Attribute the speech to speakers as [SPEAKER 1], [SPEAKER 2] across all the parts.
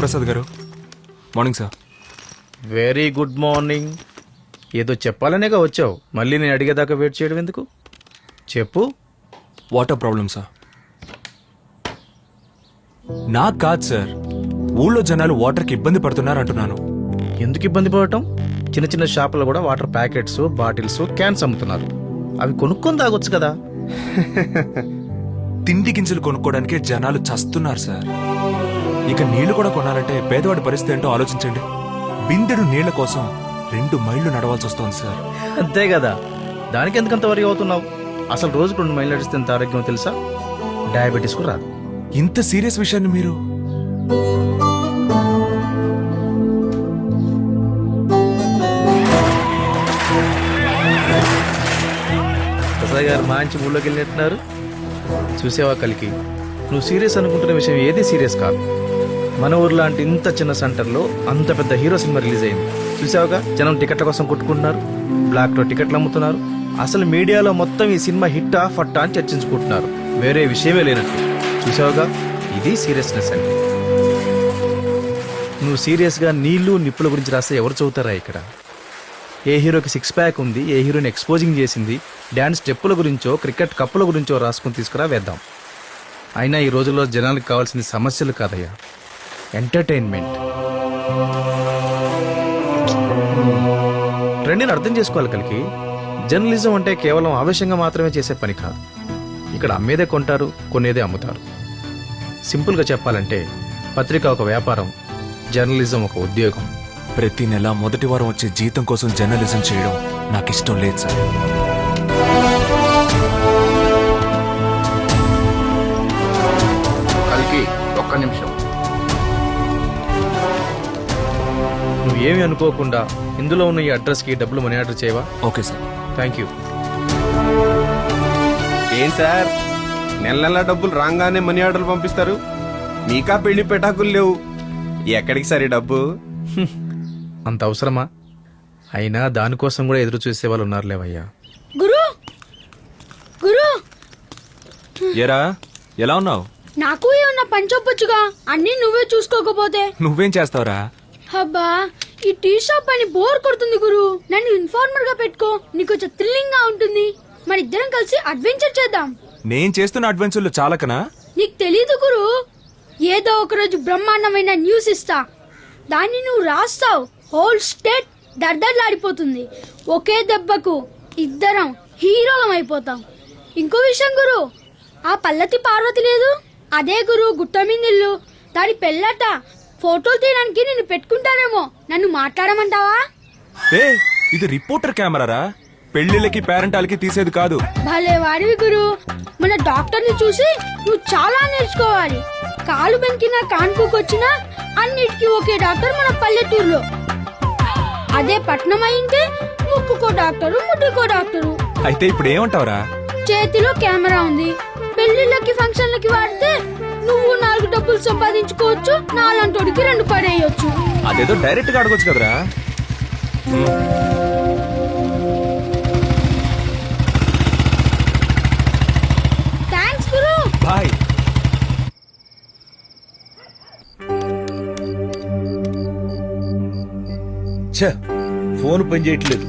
[SPEAKER 1] ప్రసాద్ గారు morning sir.
[SPEAKER 2] Very good morning. ఏదో చెప్పాలనేగా వచ్చావు, మళ్ళీ నేను అడిగేదాకా వెయిట్ చేయడం ఎందుకు? చెప్పు.
[SPEAKER 1] Water problem sir. నాకు కాదు సార్, ఊళ్ళో జనాలు వాటర్కి ఇబ్బంది పడుతున్నారు అంటున్నాను.
[SPEAKER 2] ఎందుకు ఇబ్బంది పడటం? చిన్న చిన్న షాపులో కూడా వాటర్ ప్యాకెట్స్, బాటిల్స్, క్యాన్స్ అమ్ముతున్నారు. అవి కొనుక్కొని తాగొచ్చు కదా.
[SPEAKER 1] తిండి గింజలు కొనుక్కోవడానికే జనాలు చస్తున్నారు సార్. ఇక నీళ్లు కూడా కొనాలంటే పేదవాడి పరిస్థితి ఏంటో ఆలోచించండి. బిందెడు నీళ్ల కోసం 2 మైళ్ళు నడవాల్సి వస్తోంది సార్.
[SPEAKER 2] అంతే కదా, దానికి ఎందుకంత వరి అవుతున్నావు? అసలు రోజుకు 2 మైళ్ళు నడిస్తే ఎంత ఆరోగ్యం తెలుసా? డయాబెటీస్ కూడా రాదు.
[SPEAKER 1] ఇంత సీరియస్ విషయాన్ని మీరు
[SPEAKER 2] ప్రసాద్ గారు మంచి ఊళ్ళోకి వెళ్ళినట్టున్నారు. చూసావా కలికి, నువ్వు సీరియస్ అనుకుంటున్న విషయం ఏది సీరియస్ కాదు. మన ఊరు లాంటి ఇంత చిన్న సెంటర్లో అంత పెద్ద హీరో సినిమా రిలీజ్ అయింది. చూసావుగా, జనం టికెట్ల కోసం కొట్టుకుంటున్నారు, బ్లాక్లో టికెట్లు అమ్ముతున్నారు. అసలు మీడియాలో మొత్తం ఈ సినిమా హిట్టా ఫట్టా అని చర్చించుకుంటున్నారు, వేరే విషయమే లేనట్టు. చూసావుగా, ఇది సీరియస్నెస్ అంటే. నువ్వు సీరియస్గా నీళ్లు నిప్పుల గురించి రాస్తే ఎవరు చదువుతారా ఇక్కడ? ఏ హీరోకి 6 ప్యాక్ ఉంది, ఏ హీరోని ఎక్స్పోజింగ్ చేసింది, డ్యాన్స్ స్టెప్పుల గురించో క్రికెట్ కప్పుల గురించో రాసుకుని తీసుకురా వేద్దాం. అయినా ఈ రోజుల్లో జనాలకు కావాల్సింది సమస్యలు కాదయ్యా, ఎంటర్టైన్మెంట్. ట్రెండ్ని అర్థం చేసుకోవాలి కలికి. జర్నలిజం అంటే కేవలం ఆవేశంగా మాత్రమే చేసే పని కాదు. ఇక్కడ అమ్మేదే కొంటారు, కొనేదే అమ్ముతారు. సింపుల్గా చెప్పాలంటే పత్రిక ఒక వ్యాపారం, జర్నలిజం ఒక ఉద్యోగం.
[SPEAKER 1] ప్రతి నెల మొదటి వారం వచ్చే జీతం కోసం జర్నలిజం చేయడం నాకు ఇష్టం లేదు సార్.
[SPEAKER 3] కలికి ఒక్క నిమిషం.
[SPEAKER 2] నువ్వేమి అనుకోకుండా ఇందులో ఉన్న ఈ అడ్రస్కి డబ్బులు మనీ ఆర్డర్ చేయవా?
[SPEAKER 1] Okay sir.
[SPEAKER 2] Thank you.
[SPEAKER 4] ఏం సార్, నెల నెల డబ్బులు రాగానే మనీ ఆర్డర్లు పంపిస్తారు? మీకా పెళ్లి పెటాకులు లేవు, ఎక్కడికి సరే డబ్బు?
[SPEAKER 2] అంత అవసరమా? అయినా దానికోసం కూడా ఎదురు చూసే వాళ్ళు ఉన్నారు లేవయ్యా.
[SPEAKER 5] గురు గురు,
[SPEAKER 1] ఏరా ఎలా ఉన్నావు?
[SPEAKER 5] నాకు ఏమన్నా పని చెప్పొచ్చుగా, అన్ని నువ్వే చూసుకోకపోతే.
[SPEAKER 1] నువ్వేం చేస్తావురా?
[SPEAKER 5] అబ్బా, ఈ టీ షాప్ అని బోర్ కొడుతుంది గురు. నన్ను ఇన్ఫార్మర్ గా పెట్టుకో, నీకు కొంచెం థ్రిల్లింగ్ గా ఉంటుంది. మన ఇద్దరం కలిసి అడ్వెంచర్ చేద్దాం.
[SPEAKER 1] నేను చేస్తున్న అడ్వెంచర్లు చాలకనా
[SPEAKER 5] నీకు తెలీదు గురు, ఏదో ఒక రోజు బ్రహ్మాండమైన న్యూస్ ఇస్తా, దాన్ని నువ్వు రాస్తావు, హోల్ స్టేట్ దర్దర్లాడిపోతుంది. ఒకే దెబ్బకు ఇద్దరం హీరోలం అయిపోతాం. ఇంకో విషయం గురు, ఆ పల్లతి పార్వతి లేదు, అదే గురు గుట్ట మీదిల్లు, దాని పెళ్ళట. ఫోటోలు తీయడానికి నిన్ను పెట్టుకుంటారేమో, నన్ను మాట్లాడమంటావా?
[SPEAKER 1] ఏ ఇది రిపోర్టర్ కెమెరారా, పెళ్లిళ్ళకి పేరెంటాలకి తీసేది కాదు.
[SPEAKER 5] భలే వాడివి గురు, మన డాక్టర్ ని చూసి నువ్వు చాలా నేర్చుకోవాలి. కాలు బెంకినా కాన్పుకొచ్చినా అన్నిటికీ ఒకే డాక్టర్ మన పల్లెటూరులో. అదే పట్నం అయింటే ముక్కుకో డాక్టరు, ముట్టుకో డాక్టరు.
[SPEAKER 1] అయితే ఇప్పుడు ఏమంటావురా?
[SPEAKER 5] చేతిలో కెమెరా ఉంది, పెళ్లిళ్ళకి ఫంక్షన్లకి వాడితే నువ్వు 4 డబ్బులు సంపాదించుకోవచ్చు, నాలంటోడికి 2 పడేయొచ్చు.
[SPEAKER 1] అదేదో డైరెక్ట్ గా అడగొచ్చు కదరా.
[SPEAKER 5] థ్యాంక్స్ గురు.
[SPEAKER 1] బాయ్.
[SPEAKER 3] ఛ, ఫోన్ పని చేయట్లేదు.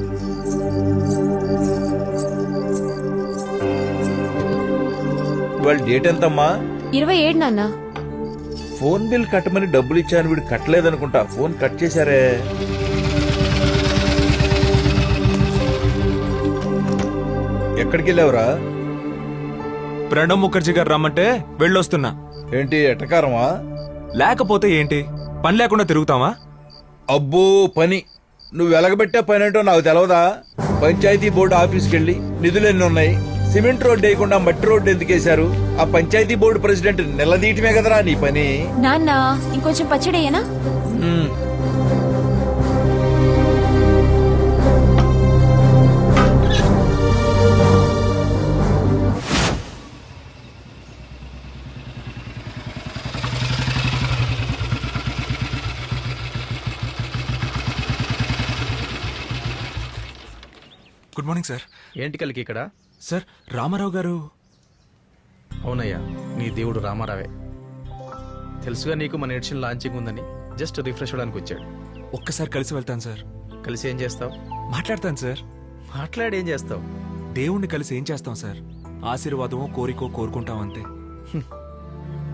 [SPEAKER 3] ఇవాళ డేట్ ఎంతమ్మా?
[SPEAKER 6] 27 నాన్న.
[SPEAKER 3] ఫోన్ బిల్ కట్టమని డబ్బులు ఇచ్చాను, వీడు కట్టలేదనుకుంటా. Phone cut చేశారే. ఎక్కడికి వెళ్ళావురా?
[SPEAKER 1] ప్రణబ్ ముఖర్జీ గారు రమ్మంటే వెళ్ళొస్తున్నా.
[SPEAKER 3] ఏంటి ఎటకారమా?
[SPEAKER 1] లేకపోతే ఏంటి, పని లేకుండా తిరుగుతావా?
[SPEAKER 3] అబ్బో పని, నువ్వు వెలగబెట్టే పని ఏంటో నాకు తెలవదా? పంచాయతీ బోర్డు ఆఫీస్కి వెళ్ళి నిధులు ఎన్ని ఉన్నాయి, సిమెంట్ రోడ్డు వేయకుండా మట్టి రోడ్డు ఎందుకు వేశారు, ఆ పంచాయతీ బోర్డు ప్రెసిడెంట్ నిలదీయటమే కదరా నీ పని.
[SPEAKER 6] నాన్న ఇంకొంచెం పచ్చడేయనా?
[SPEAKER 3] ఉమ్.
[SPEAKER 1] Good morning sir.
[SPEAKER 2] ఏంటి కలికి ఇక్కడ?
[SPEAKER 1] సార్ రామారావు గారు.
[SPEAKER 2] అవునయ్యా, నీ దేవుడు రామారావే. తెలుసుగా నీకు మన ఎడిషన్ లాంచింగ్ ఉందని జస్ట్ రిఫ్రెష్ అవ్వడానికి వచ్చాడు.
[SPEAKER 1] ఒక్కసారి కలిసి వెళ్తాను సార్.
[SPEAKER 2] కలిసి ఏం చేస్తావు?
[SPEAKER 1] మాట్లాడతాను సార్.
[SPEAKER 2] మాట్లాడి ఏం చేస్తావు?
[SPEAKER 1] దేవుణ్ణి కలిసి ఏం చేస్తాం సార్, ఆశీర్వాదమో కోరికో కోరుకుంటాం అంతే.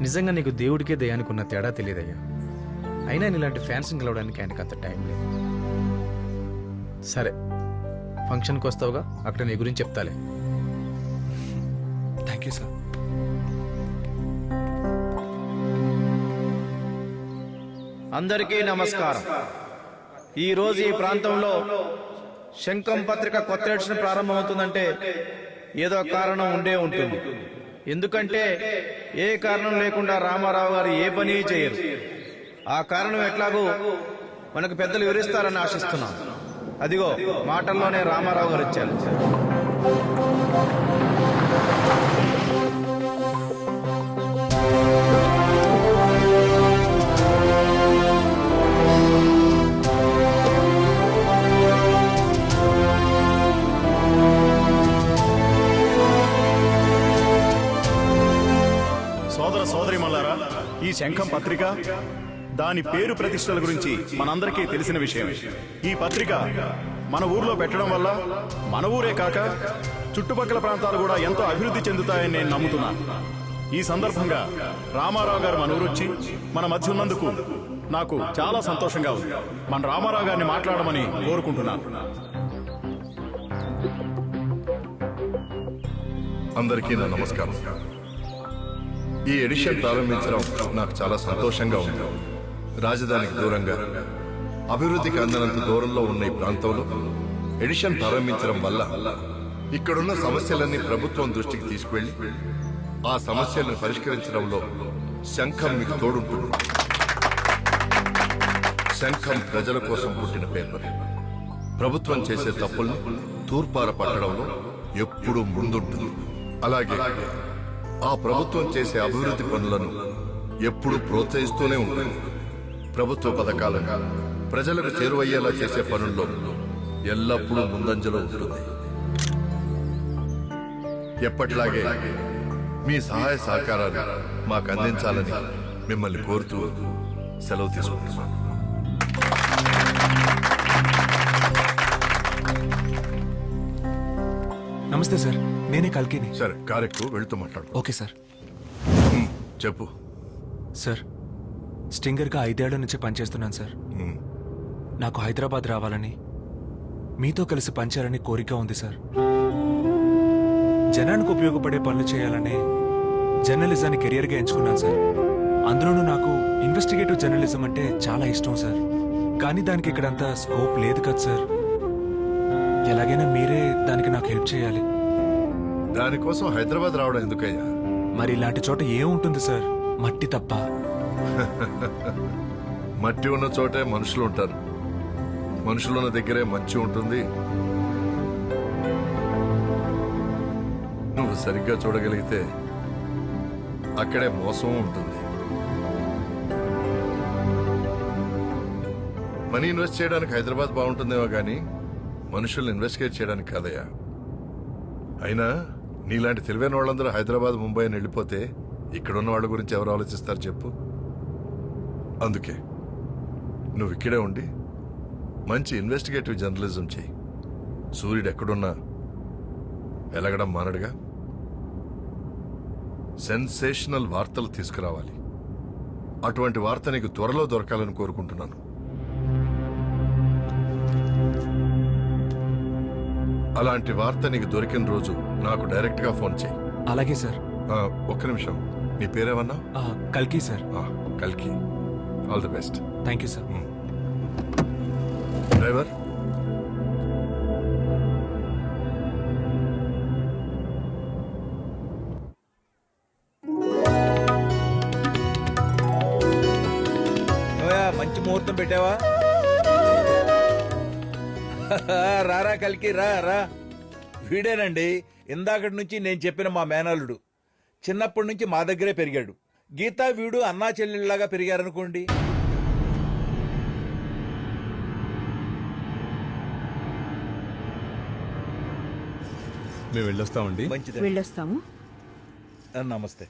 [SPEAKER 2] నిజంగా నీకు దేవుడికే దయానికి ఉన్న తేడా తెలియదయ్యా. అయినా నీలాంటి ఫ్యాన్స్ గెలవడానికి ఆయనకు అంత టైం లేదు. సరే, ఫంక్షన్కి వస్తావుగా, అక్కడ నీ గురించి చెప్తాలే.
[SPEAKER 1] Thank you sir.
[SPEAKER 2] అందరికీ నమస్కారం. ఈ రోజు ఈ ప్రాంతంలో శంఖం పత్రిక కొత్త ఎడిషన్ ప్రారంభమవుతుందంటే ఏదో కారణం ఉండే ఉంటుంది. ఎందుకంటే ఏ కారణం లేకుండా రామారావు గారు ఏ పని చేయరు. ఆ కారణం ఎట్లాగో మనకు పెద్దలు వివరిస్తారని ఆశిస్తున్నాం. అదిగో మాటల్లోనే రామారావు గారు వచ్చారు.
[SPEAKER 7] సోదర సోదరిమల్లారా, ఈ శంఖం పత్రిక దాని పేరు ప్రతిష్టల గురించి మనందరికీ తెలిసిన విషయమే. ఈ పత్రిక మన ఊర్లో పెట్టడం వల్ల మన ఊరే కాక చుట్టుపక్కల ప్రాంతాలు కూడా ఎంతో అభివృద్ధి చెందుతాయని నేను నమ్ముతున్నాను. ఈ సందర్భంగా రామారావు గారు మన ఊరొచ్చి మన మధ్య ఉన్నందుకు నాకు చాలా సంతోషంగా ఉంది. మన రామారావు గారిని మాట్లాడమని కోరుకుంటున్నాను.
[SPEAKER 8] అందరికీ నా నమస్కారం. ఈ ఎడిషన్ ప్రారంభించడం నాకు చాలా సంతోషంగా ఉంది. రాజధానికి దూరంగా అభివృద్ధికి అందనంత దూరంలో ఉన్న ఈ ప్రాంతంలో ఎడిషన్ ప్రారంభించడం వల్ల ఇక్కడున్న సమస్యలన్నీ ప్రభుత్వం దృష్టికి తీసుకువెళ్లి ఆ సమస్యలను పరిష్కరించడంలో శంఖం మీకు తోడుంటుంది. శంఖం ప్రజల కోసం పుట్టిన పేపర్. ప్రభుత్వం చేసే తప్పుల్ని తూర్పార పట్టడంలో ఎప్పుడూ ముందుంటుంది. అలాగే ఆ ప్రభుత్వం చేసే అభివృద్ధి పనులను ఎప్పుడూ ప్రోత్సహిస్తూనే ఉంటుంది. ప్రభుత్వ పథకాలను ప్రజలకు చేరువయ్యేలా చేసే పనుల్లో ఎల్లప్పుడూ ముందంజలో ఉంటుంది. ఎప్పటిలాగే మీ సహాయ సహకారాలు మాకు అందించాలని మిమ్మల్ని కోరుతూ సెలవు తీసుకుంటున్నాను.
[SPEAKER 1] నమస్తే సార్, నేనే కల్కిని.
[SPEAKER 8] సరే, కారెక్కు వెళుతూ మాట్లాడు.
[SPEAKER 1] Okay sir.
[SPEAKER 8] చెప్పు.
[SPEAKER 1] సార్, స్టింగర్గా 5 ఏళ్ల నుంచి పనిచేస్తున్నాను సార్.
[SPEAKER 8] ఉమ్,
[SPEAKER 1] నాకు హైదరాబాద్ రావాలని, మీతో కలిసి పనిచేయాలని కోరిక ఉంది సార్. జనానికి ఉపయోగపడే పనులు చేయాలనే జర్నలిజాన్ని కెరియర్గా ఎంచుకున్నాను సార్. అందులోనూ నాకు ఇన్వెస్టిగేటివ్ జర్నలిజం అంటే చాలా ఇష్టం సార్. కానీ దానికి ఇక్కడంతా స్కోప్ లేదు కదా సార్. ఎలాగైనా మీరే దానికి నాకు హెల్ప్ చేయాలి.
[SPEAKER 8] దానికోసం హైదరాబాద్ రావడం ఎందుకయ్యా?
[SPEAKER 1] మరి ఇలాంటి చోట ఏముంటుంది సార్? మట్టి తప్ప.
[SPEAKER 8] మట్టి ఉన్న చోటే మనుషులు ఉంటారు. మనుషులున్న దగ్గరే మంచి ఉంటుంది. నువ్వు సరిగ్గా చూడగలిగితే అక్కడే మోసం ఉంటుంది. మనీ ఇన్వెస్ట్ చేయడానికి హైదరాబాద్ బాగుంటుందేమో కానీ మనుషుల్ని ఇన్వెస్టిగేట్ చేయడానికి కాదయ్యా. అయినా నీలాంటి తెలివైన వాళ్ళందరూ హైదరాబాద్, ముంబై అని వెళ్ళిపోతే ఇక్కడున్న వాళ్ళ గురించి ఎవరు ఆలోచిస్తారు చెప్పు? అందుకే నువ్వు ఇక్కడే ఉండి మంచి ఇన్వెస్టిగేటివ్ జర్నలిజం చెయ్యి. సూర్యుడు ఎక్కడున్నా వెలగడం మానడుగా. సెన్సేషనల్ వార్తలు తీసుకురావాలి. అటువంటి వార్త నీకు త్వరలో దొరకాలని కోరుకుంటున్నాను. అలాంటి వార్త నీకు దొరికిన రోజు నాకు డైరెక్ట్ గా ఫోన్ చేయి.
[SPEAKER 1] అలాగే సార్.
[SPEAKER 8] ఒక్క నిమిషం, నీ పేరేమన్నా?
[SPEAKER 1] కల్కి సార్.
[SPEAKER 8] కల్కి. All the best.
[SPEAKER 1] Thank you sir.
[SPEAKER 8] Driver,
[SPEAKER 3] ఏమయ్యా, మంచి ముహూర్తం పెట్టావా? రారా కలికి, రా రా. వీడేనండి ఇందాకటి నుంచి నేను చెప్పిన మా మేనల్లుడు. చిన్నప్పటి నుంచి మా దగ్గరే పెరిగాడు. గీతా వీడు అన్నా చెల్లెళ్ళలాగా పెరిగారనుకోండి.
[SPEAKER 9] మేము వెళ్ళొస్తామండి.
[SPEAKER 3] మంచిది.
[SPEAKER 6] వెళ్ళొస్తాము.
[SPEAKER 3] నమస్తే.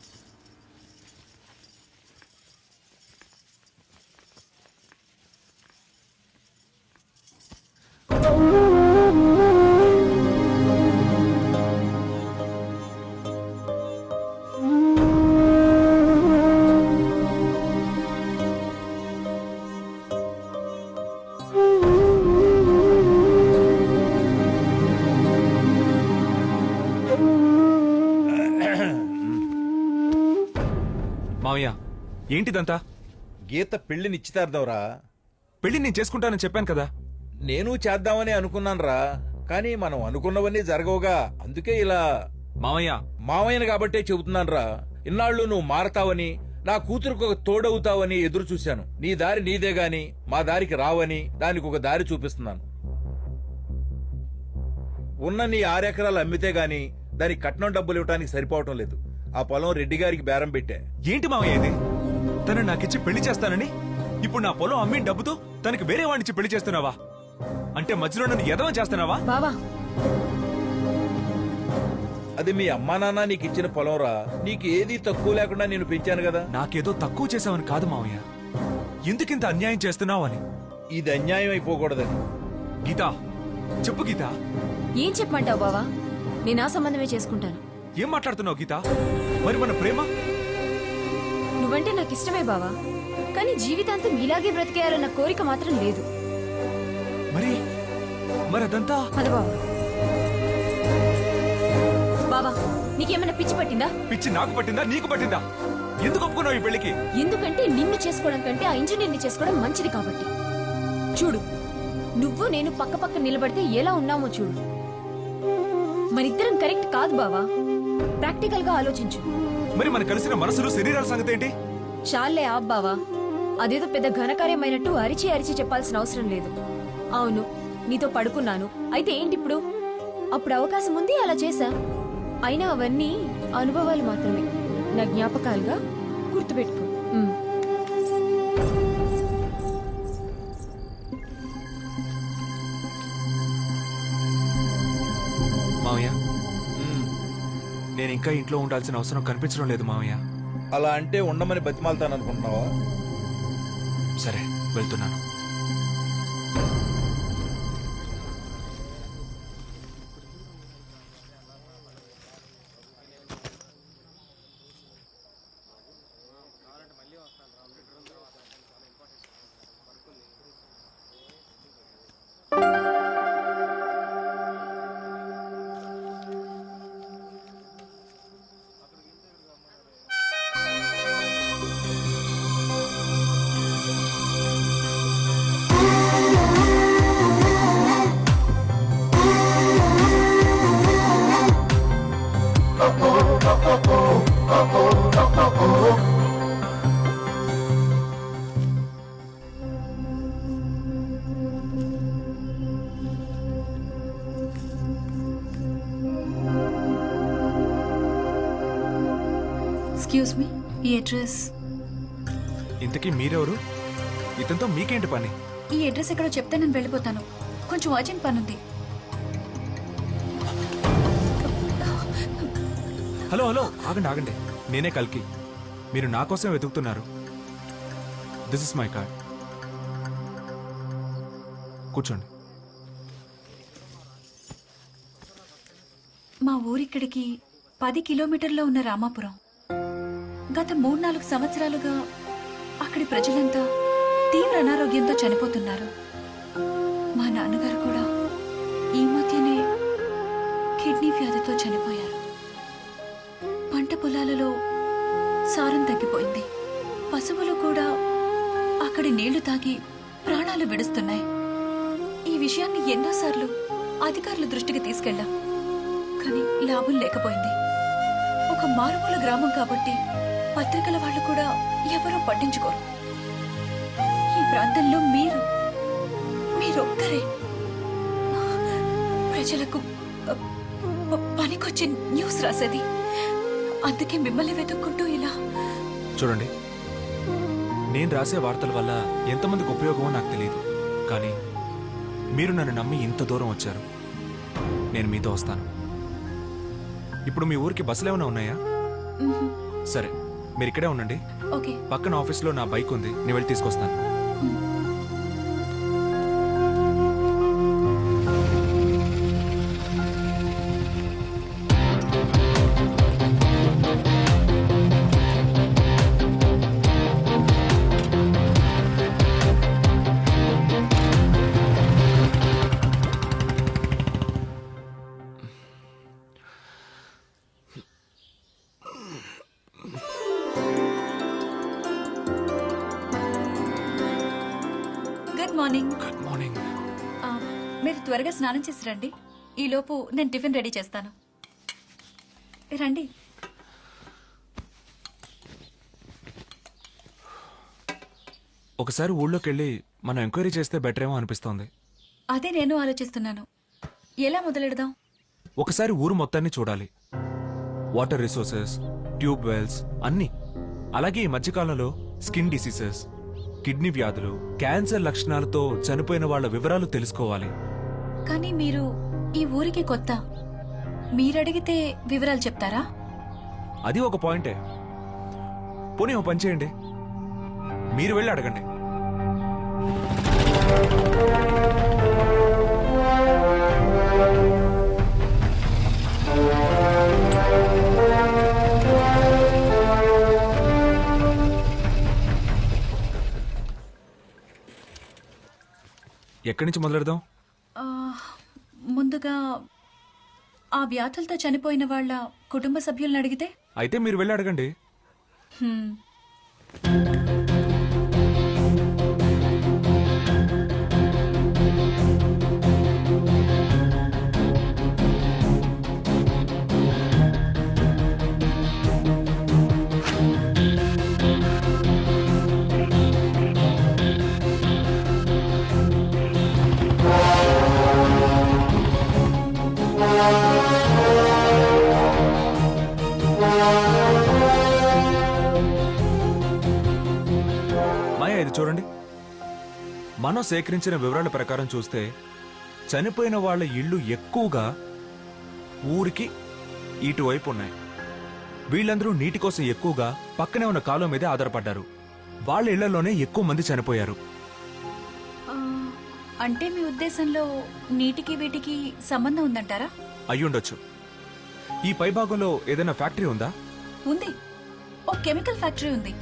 [SPEAKER 1] మావయ్య, ఏంటిదంతా?
[SPEAKER 3] గీత పెళ్లి నిశ్చితార్థంరా.
[SPEAKER 1] పెళ్లి నేను చేసుకుంటానని చెప్పాను కదా.
[SPEAKER 3] నేను చేద్దామని అనుకున్నానురా, కానీ మనం అనుకున్నవన్నీ జరగవుగా. అందుకే ఇలా.
[SPEAKER 1] మావయ్య,
[SPEAKER 3] మామయ్యను కాబట్టే చెబుతున్నానురా. ఇన్నాళ్ళు నువ్వు మారతావని, నా కూతురుకు ఒక తోడవుతావని ఎదురు చూశాను. నీ దారి నీదే గాని మా దారికి రావని దానికి ఒక దారి చూపిస్తున్నాను. ఉన్న నీ 6 ఎకరాలు అమ్మితే గాని దానికి కట్నం డబ్బులు ఇవ్వడానికి సరిపోవటం లేదు. ఆ పొలం రెడ్డి గారికి బేరం పెట్టా.
[SPEAKER 1] ఏంటి మావయ్య ఇది? తను నాకిచ్చి పెళ్లి చేస్తానని ఇప్పుడు నా పొలం అమ్మిన డబ్బుతో తనకి వేరే వాడినిచ్చి పెళ్లి చేస్తున్నావా? అంటే మధ్యలో నన్ను ఎదవం చేస్తున్నావా?
[SPEAKER 6] బావా,
[SPEAKER 3] అది మీ అమ్మా నాన్న నీకు ఇచ్చిన పొలంరా. నీకు ఏది తక్కువ లేకుండా నేను పెంచాను కదా.
[SPEAKER 1] నాకేదో తక్కువ చేసావని కాదు మావయ్య, ఎందుకింత అన్యాయం చేస్తున్నావు అని.
[SPEAKER 3] ఇది అన్యాయం అయిపోకూడదని.
[SPEAKER 1] గీతా, చెప్పు గీతా.
[SPEAKER 6] ఏం చెప్పమంటావు బావా? నేను ఆ సంబంధమే చేసుకుంటాను.
[SPEAKER 1] ఏం మాట్లాడుతున్నావు గీతా? మరి మన ప్రేమ?
[SPEAKER 6] నువ్వంటే నాకు ఇష్టమే బావా, కానీ జీవితాంతం ఇలాగే బ్రతికేయాలన్న కోరిక మాత్రం లేదు.
[SPEAKER 1] మరి అదంతా
[SPEAKER 6] పద బావా. బావా, నీకేమైనా పిచ్చి పట్టిందా?
[SPEAKER 1] పిచ్చి నాకు పట్టిందా, నీకు పట్టిందా? ఎందుకు ఒప్పుకున్నావు ఈ పెళ్లికి?
[SPEAKER 6] ఎందుకంటే నిన్ను చేసుకోవడం కంటే ఆ ఇంజనీర్ని చేసుకోవడం మంచిది కాబట్టి. చూడు, నువ్వు నేను పక్క పక్క నిలబడితే ఎలా ఉన్నామో చూడు. మనిద్దరం కరెక్ట్ కాదు బావా. ప్రాక్టికల్ గా ఆలోచించు.
[SPEAKER 1] మరి మన కలిసిన మనసులు, శరీరాల సంగతి ఏంటి?
[SPEAKER 6] చాలే ఆప్ బావా. అదేదో పెద్ద ఘనకార్యమైనట్టు అరిచి అరిచి చెప్పాల్సిన అవసరం లేదు. అవును, నీతో పడుకున్నాను, అయితే ఏంటి ఇప్పుడు? అప్పుడు అవకాశం ఉంది, అలా చేశా. అయినా అవన్నీ అనుభవాలు మాత్రమే, నా జ్ఞాపకాలుగా గుర్తుపెట్టుకో.
[SPEAKER 1] మావయ్య, నేను ఇంకా ఇంట్లో ఉండాల్సిన అవసరం కనిపించడం లేదు మావయ్య.
[SPEAKER 3] అలా అంటే ఉండమని బతిమాలతాననుకుంటున్నావా?
[SPEAKER 1] సరే, వెళ్తున్నాను.
[SPEAKER 10] ఎక్స్క్యూజ్ మీ, ఈ అడ్రస్
[SPEAKER 1] ఇంతకీ మీరెవరు? ఇతనితో మీకేంటి పని?
[SPEAKER 10] ఈ అడ్రస్ ఎక్కడో చెప్తే నేను వెళ్ళిపోతాను. కొంచెం అర్జెంట్ పని ఉంది.
[SPEAKER 1] హలో హలో, ఆగండి ఆగండి. నేనే కల్కి. మీరు నా కోసం వెతుకుతున్నారు. This is my card. కూర్చోండి.
[SPEAKER 10] మా ఊరిక్కడికి 10 కిలోమీటర్లో ఉన్న రామాపురం. గత 3-4 సంవత్సరాలుగా అక్కడి ప్రజలంతా తీవ్ర అనారోగ్యంతో చనిపోతున్నారు. మా నాన్నగారు కూడా ఈ మధ్యనే కిడ్నీ వ్యాధితో చనిపోయారు. పంట పొలాలలో సారం తగ్గిపోయింది. పశువులు కూడా అక్కడి నీళ్లు తాగి ప్రాణాలు విడుస్తున్నాయి. ఈ విషయాన్ని ఎన్నోసార్లు అధికారుల దృష్టికి తీసుకెళ్ళాం, కానీ లాభం లేకపోయింది. ఒక మారుమూల గ్రామం కాబట్టి పత్రికల వాళ్ళు కూడా ఎవరూ పట్టించుకోరు. ఈ ప్రాంతంలో మీరొక్కరే ప్రజలకు పనికొచ్చి న్యూస్ రాసేది. అందుకే మిమ్మల్ని వెతుక్కుంటూ ఇలా.
[SPEAKER 1] చూడండి, నేను రాసే వార్తల వల్ల ఎంతమందికి ఉపయోగమో నాకు తెలియదు, కానీ మీరు నన్ను నమ్మి ఇంత దూరం వచ్చారు. నేను మీతో వస్తాను. ఇప్పుడు మీ ఊరికి బస్సులు ఏమైనా ఉన్నాయా? సరే, మీరు ఇక్కడే ఉండండి.
[SPEAKER 10] ఓకే.
[SPEAKER 1] పక్కన ఆఫీస్లో నా బైక్ ఉంది, నేను వెళ్ళి తీసుకొస్తాను.
[SPEAKER 10] Good morning.
[SPEAKER 1] Good morning.
[SPEAKER 10] మీరు త్వరగా స్నానం చేసి రండి. ఈలోపు నేను టిఫిన్ రెడీ చేస్తాను. రండి.
[SPEAKER 1] ఒకసారి ఊళ్ళోకి వెళ్ళి మనం ఎంక్వైరీ చేస్తే బెటర్ ఏమో అనిపిస్తోంది.
[SPEAKER 10] అదే నేను ఆలోచిస్తున్నాను. ఎలా మొదలెడదాం?
[SPEAKER 1] ఒకసారి ఊరు మొత్తాన్ని చూడాలి. వాటర్ రిసోర్సెస్, ట్యూబ్ వెల్స్ అన్నీ. అలాగే ఈ మధ్యకాలంలో స్కిన్ డిసీజెస్, కిడ్నీ వ్యాధులు, క్యాన్సర్ లక్షణాలతో చనిపోయిన వాళ్ళ వివరాలు తెలుసుకోవాలి.
[SPEAKER 10] కానీ మీరు ఈ ఊరికి కొత్త. మీరడిగితే వివరాలు చెప్తారా?
[SPEAKER 1] అది ఒక పాయింటే. పోనీ ఓ పని చేయండి, మీరు వెళ్ళి అడగండి. ఎక్కడి నుంచి మొదలెడదాం?
[SPEAKER 10] ముందుగా ఆ వ్యాధులతో చనిపోయిన వాళ్ళ కుటుంబ సభ్యులను అడిగితే?
[SPEAKER 1] అయితే మీరు వెళ్ళి అడగండి. ఇది చూడండి, మనం సేకరించిన వివరాల ప్రకారం చూస్తే చనిపోయిన వాళ్ళ ఇళ్ళు ఎక్కువగా ఊరికి ఇటువైపు ఉన్నాయి. వీళ్ళందరూ నీటి కోసం ఎక్కువగా పక్కనే ఉన్న కాలువ మీదే ఆధారపడ్డారు. వాళ్ళ ఇళ్లలోనే ఎక్కువ మంది చనిపోయారు.
[SPEAKER 10] అంటే మీ ఉద్దేశంలో నీటికి వీటికి సంబంధం ఉందంటారా?
[SPEAKER 1] అయ్యుండొచ్చు. ఈ పైభాగంలో ఏదైనా ఫ్యాక్టరీ ఉందా?
[SPEAKER 10] ఉంది. ఓ కెమికల్ ఫ్యాక్టరీ ఉంది.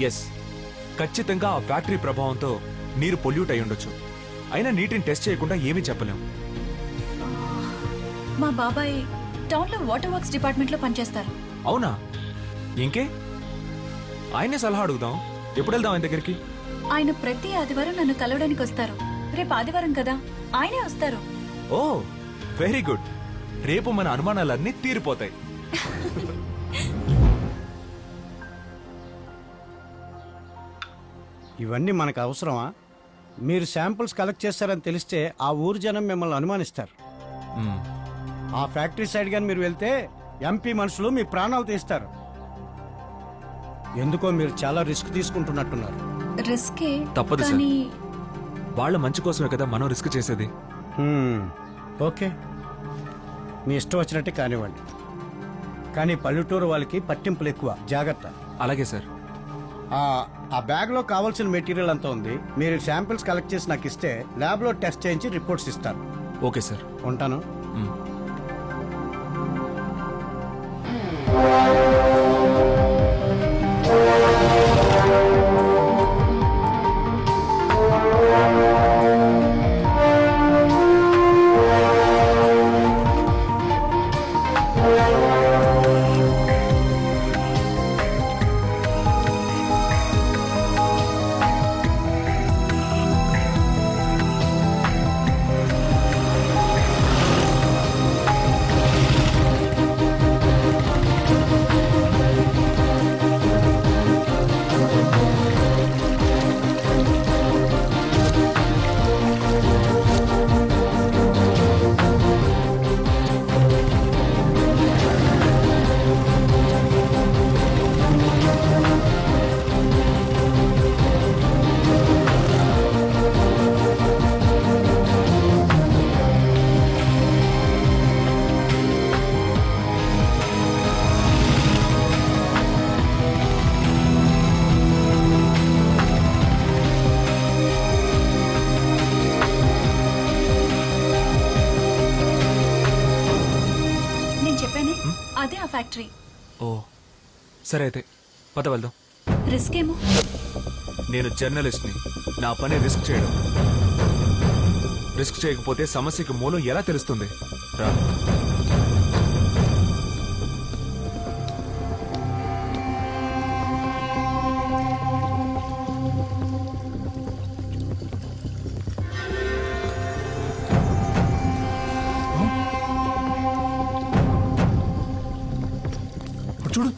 [SPEAKER 1] ఎస్, ఖచ్చితంగా ఆ ఫ్యాక్టరీ ప్రభావంతో నీరు పొల్యూట్ అయి ఉండొచ్చు. అయినా నీటిని టెస్ట్ చేయకుండా ఏమీ చెప్పలేము.
[SPEAKER 10] మా బాబాయ్ టౌన్ లో వాటర్ వర్క్స్ డిపార్ట్మెంట్ లో పనిచేస్తారు.
[SPEAKER 1] అవునా? ఇంకే ఆయనే సలహా అడుగుదాం. ఎప్పుడు వెళ్దాం ఆయన దగ్గరికి?
[SPEAKER 10] ఆయన ప్రతి ఆదివారం నన్ను కలవడానికి వస్తారు. రేపు ఆదివారం కదా, ఆయనే వస్తారు.
[SPEAKER 1] ఓ, వెరీ గుడ్. రేపు మన అనుమానాలన్నీ తీరిపోతాయి.
[SPEAKER 11] ఇవన్నీ మనకు అవసరమా? మీరు శాంపుల్స్ కలెక్ట్ చేస్తారని తెలిస్తే ఆ ఊరు జనం మిమ్మల్ని అనుమానిస్తారు.
[SPEAKER 1] మ్మ్.
[SPEAKER 11] ఆ ఫ్యాక్టరీ సైడ్ కానీ మీరు వెళ్తే ఎంపీ మనుషులు మీ ప్రాణాలు తీస్తారు. ఎందుకో మీరు చాలా రిస్క్ తీసుకుంటున్నట్టున్నారు.
[SPEAKER 10] రిస్కే
[SPEAKER 1] తప్పదు సార్.
[SPEAKER 10] కానీ
[SPEAKER 1] వాళ్ళ మంచి కోసమే కదా మనం రిస్క్ చేసేది.
[SPEAKER 11] ఓకే, మీ ఇష్టం వచ్చినట్టే కానివ్వండి. కానీ పల్లెటూరు వాళ్ళకి పట్టింపులు ఎక్కువ, జాగ్రత్త.
[SPEAKER 1] అలాగే సార్.
[SPEAKER 11] ఆ బ్యాగ్లో కావాల్సిన మెటీరియల్ అంతా ఉంది. మీరు శాంపిల్స్ కలెక్ట్ చేసి నాకు ఇస్తే ల్యాబ్లో టెస్ట్ చేయించి రిపోర్ట్స్ ఇస్తాను.
[SPEAKER 1] Okay sir.
[SPEAKER 11] ఉంటాను.
[SPEAKER 1] మ్మ్.
[SPEAKER 10] నేను చెప్పానే అదే ఆ ఫ్యాక్టరీ.
[SPEAKER 1] ఓ సరే అయితే పద వెళ్దాం.
[SPEAKER 10] రిస్క్ ఏమో.
[SPEAKER 1] నేను జర్నలిస్ట్ని. నా పని రిస్క్ చేయడం. రిస్క్ చేయకపోతే సమస్యకి మూలం ఎలా తెలుస్తుంది? రా. చూడు.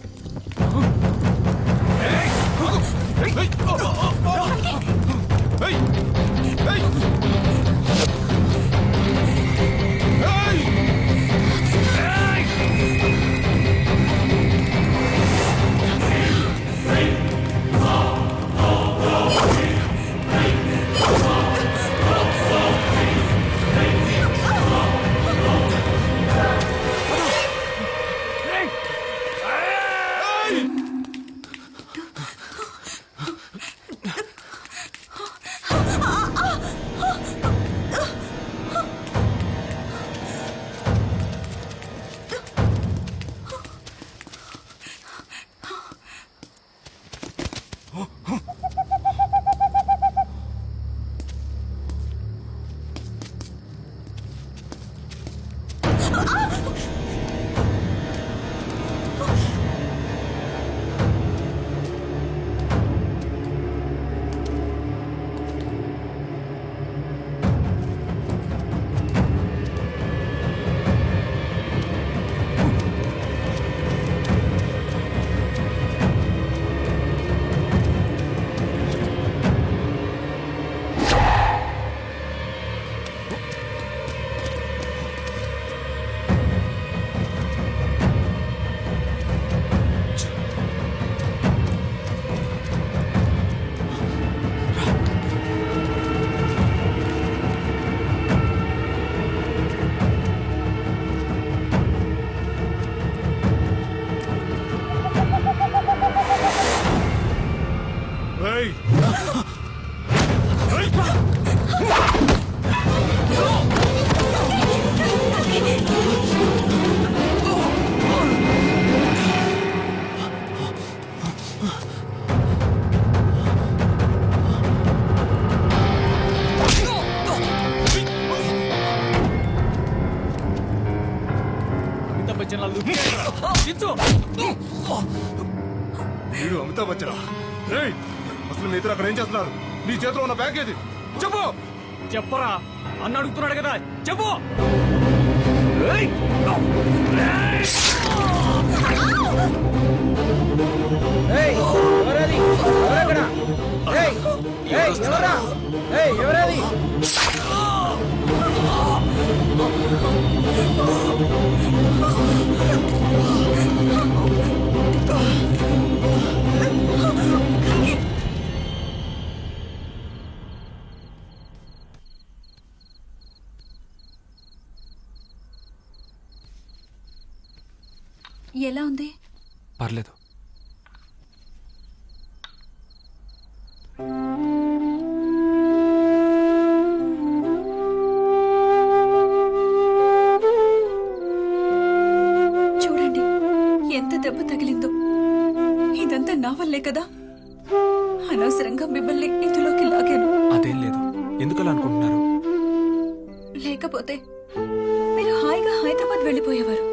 [SPEAKER 9] వీడు అమితాబ్ బచ్చనా? రేయ్, అసలు మీ ఇద్దరు అక్కడ ఏం చేస్తున్నారు? నీ చేతిలో ఉన్న బ్యాగ్ ఏది? చెప్పు.
[SPEAKER 2] చెప్పరా అన్న అడుగుతున్నాడు కదా, చెప్పు. ఎవరది?
[SPEAKER 10] ఎలా ఉంది?
[SPEAKER 1] పర్లేదు.
[SPEAKER 10] చూడండి ఎంత దెబ్బ తగిలిందో. ఇదంతా నా వల్లే కదా. అనవసరంగా మిమ్మల్ని ఇందులోకి లాగాను.
[SPEAKER 1] అదేం లేదు. ఎందుకలా అనుకుంటున్నారు?
[SPEAKER 10] లేకపోతే మీరు హాయిగా హైదరాబాద్ వెళ్ళిపోయేవారు.